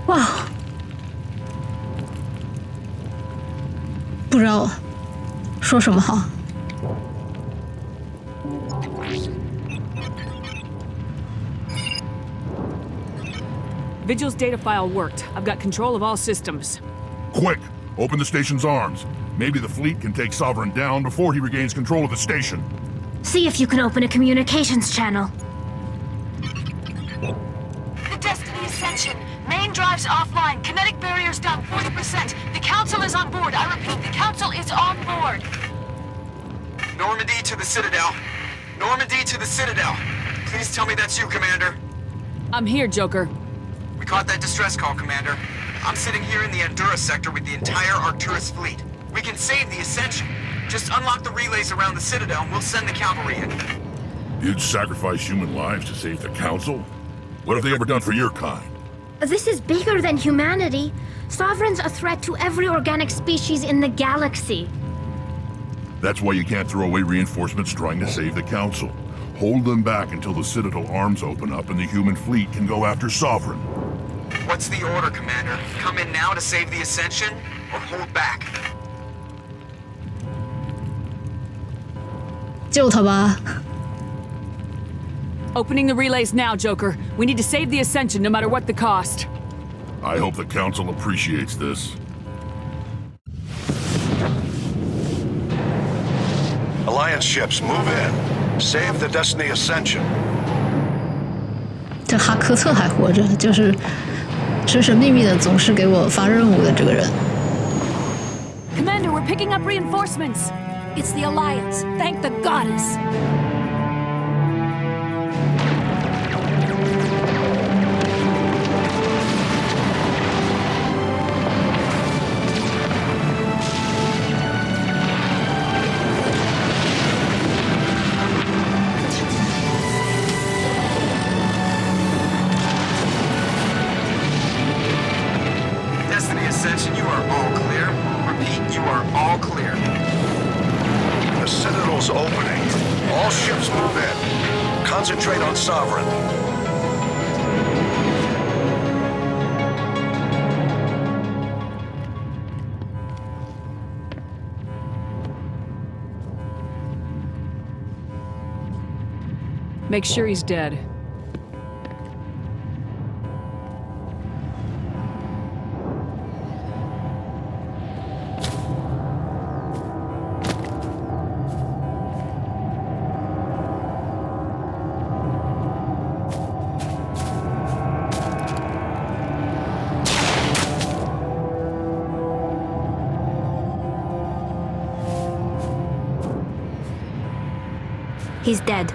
哇，不知道说什么好。Vigil's data file worked. I've got control of all systems. Quick! Open the station's arms. Maybe the fleet can take Sovereign down before he regains control of the station. See if you can open a communications channel. The Destiny Ascension. Main drives offline. Kinetic barriers down 40%. The Council is on board. I repeat, the Council is on board. Normandy to the Citadel. Normandy to the Citadel. Please tell me that's you, Commander. I'm here, Joker. We caught that distress call, Commander. I'm sitting here in the Andurra sector with the entire Arcturus fleet. We can save the Ascension. Just unlock the relays around the Citadel and we'll send the cavalry in. You'd sacrifice human lives to save the Council? What have they ever done for your kind? This is bigger than humanity. Sovereign's a threat to every organic species in the galaxy. That's why you can't throw away reinforcements trying to save the Council. Hold them back until the Citadel arms open up and the human fleet can go after Sovereign. What's the order, Commander? Come in now to save the Ascension, or hold back? 救他吧。 Opening the relays now, Joker. We need to save the Ascension no matter what the cost. I hope the Council appreciates this. Alliance ships, move in. Save the Destiny Ascension. 这哈克特还活着，就是神神秘秘的总是给我发任务的这个人。 Commander, we're picking up reinforcements. It's the Alliance. Thank the goddess. about Sovereign. Make sure he's dead. He's dead.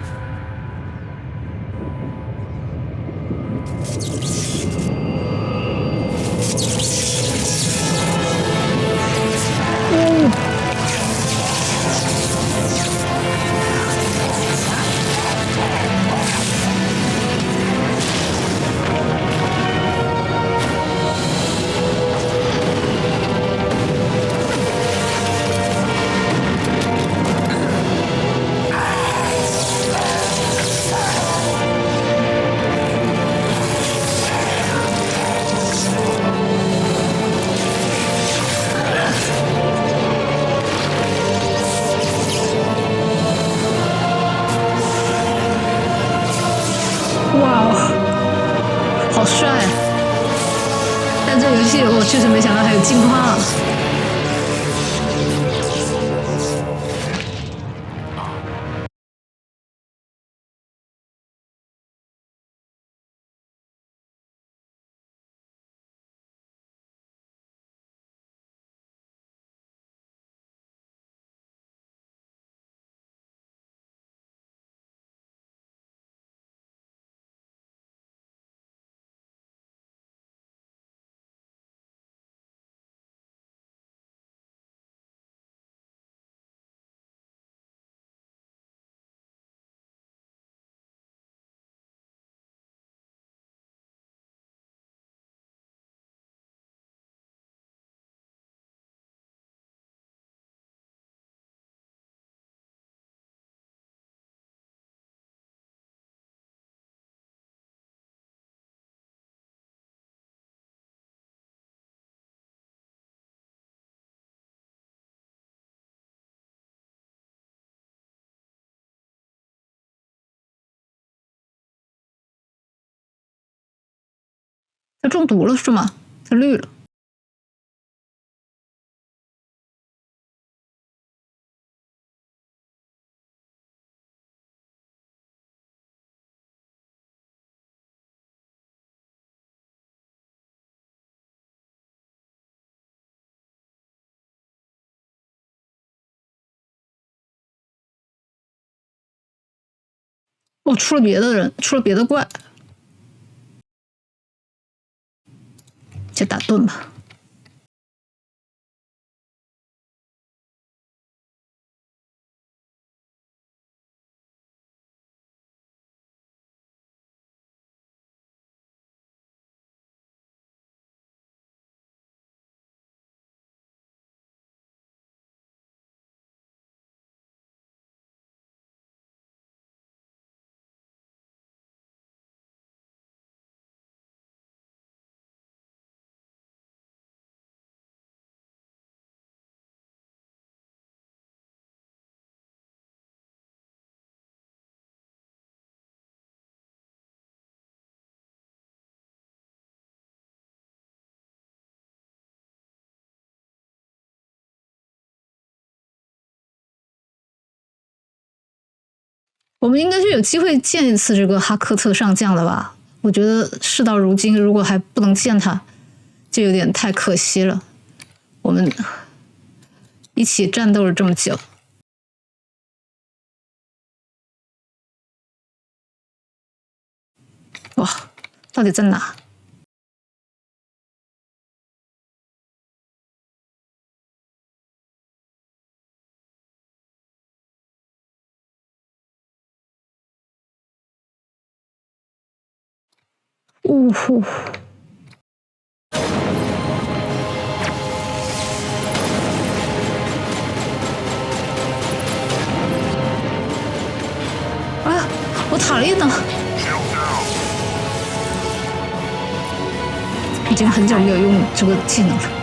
好帅！但这游戏我确实没想到还有进化。他中毒了是吗？他绿了。哦，出了别的人，出了别的怪，先打盾吧。我们应该是有机会见一次这个哈克特上将的吧？我觉得事到如今，如果还不能见他，就有点太可惜了。我们一起战斗了这么久，哇，到底在哪？呜呼！啊，我塔利呢？已经很久没有用这个技能了。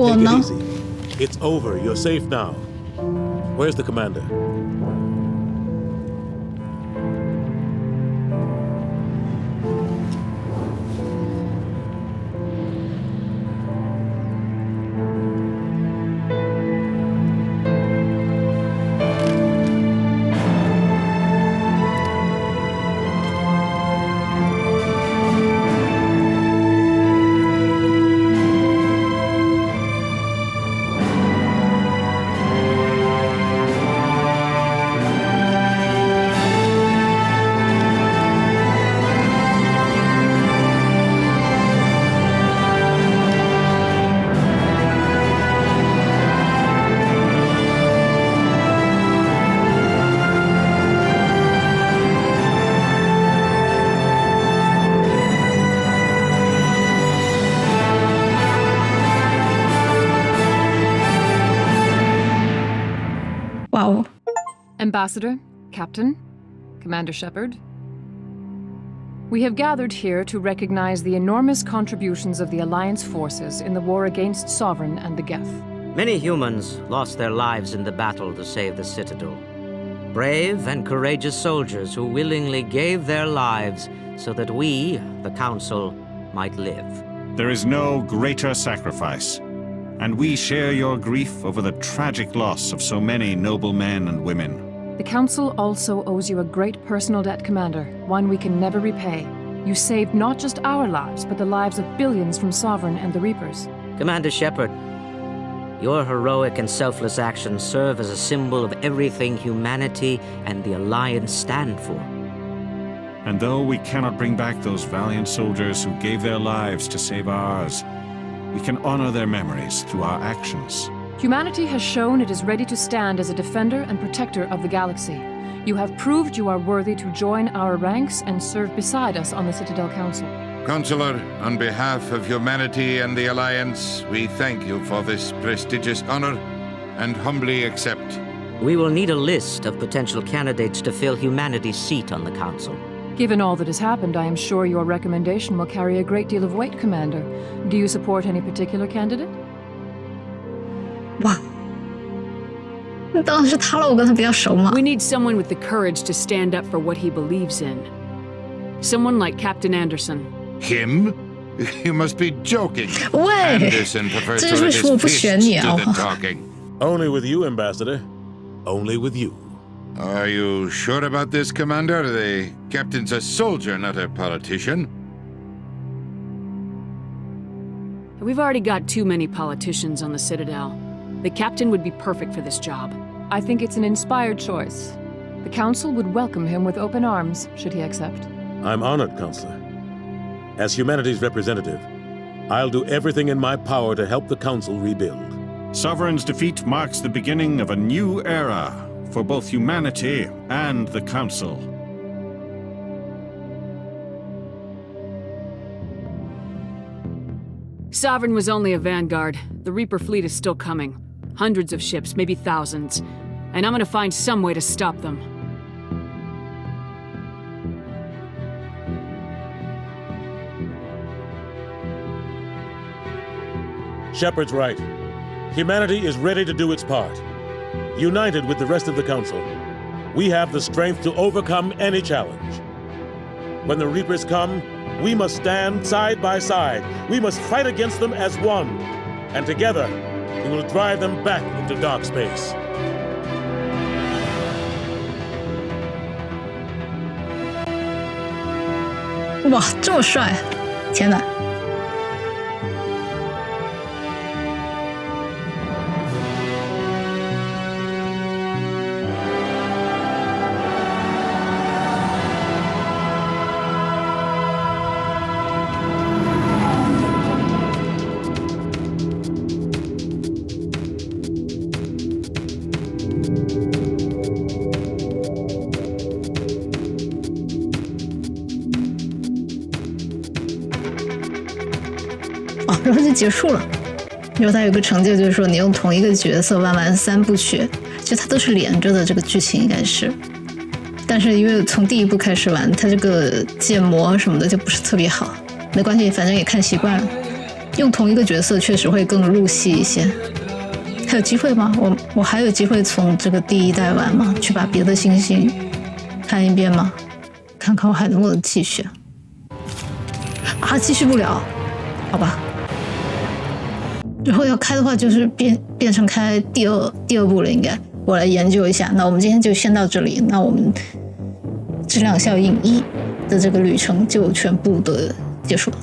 我呢？ It's over. You're safe now. Where's the commander? Wow. Ambassador, Captain, Commander Shepard. We have gathered here to recognize the enormous contributions of the Alliance forces in the war against Sovereign and the Geth. Many humans lost their lives in the battle to save the Citadel. Brave and courageous soldiers who willingly gave their lives so that we, the Council, might live. There is no greater sacrifice, and we share your grief over the tragic loss of so many noble men and women. The Council also owes you a great personal debt, Commander, one we can never repay. You saved not just our lives, but the lives of billions from Sovereign and the Reapers. Commander Shepard, your heroic and selfless actions serve as a symbol of everything humanity and the Alliance stand for. And though we cannot bring back those valiant soldiers who gave their lives to save ours, we can honor their memories through our actions. Humanity has shown it is ready to stand as a defender and protector of the galaxy. You have proved you are worthy to join our ranks and serve beside us on the Citadel Council. Consular, on behalf of humanity and the Alliance, we thank you for this prestigious honor and humbly accept. We will need a list of potential candidates to fill humanity's seat on the Council. Given all that has happened, I am sure your recommendation will carry a great deal of weight, Commander. Do you support any particular candidate? 哇，当然是他了，我跟他比较熟嘛。 We need someone with the courage to stand up for what he believes in. Someone like Captain Anderson. Him? You must be joking. 喂， Anderson prefers 这 to 就是 let 说我 his 不选 fists 你 do 哦。 the talking. Only with you, Ambassador. Only with you. Are you sure about this, Commander? The captain's a soldier, not a politician. We've already got too many politicians on the Citadel. The captain would be perfect for this job. I think it's an inspired choice. The Council would welcome him with open arms, should he accept. I'm honored, Counselor. As humanity's representative, I'll do everything in my power to help the Council rebuild. Sovereign's defeat marks the beginning of a new era for both humanity and the Council. Sovereign was only a vanguard. The Reaper fleet is still coming. Hundreds of ships, maybe thousands. And I'm gonna find some way to stop them. Shepard's right. Humanity is ready to do its part. United with the rest of the Council, we have the strength to overcome any challenge. When the Reapers come, we must stand side by side. We must fight against them as one. And together, we will drive them back into dark space. 哇，这么帅！天哪！哦，然后就结束了。然后它有个成就，就是说你用同一个角色玩完3部曲，其实它都是连着的，这个剧情应该是。但是因为从第1部开始玩，它这个建模什么的就不是特别好，没关系，反正也看习惯了。用同一个角色确实会更入戏一些。还有机会吗？我还有机会从这个第1代玩吗？去把别的星星看一遍吗？看看我还能不能继续啊？继续不了，好吧。之后要开的话，就是变成开第二部了，应该我来研究一下。那我们今天就先到这里，那我们质量效应1的这个旅程就全部的结束了。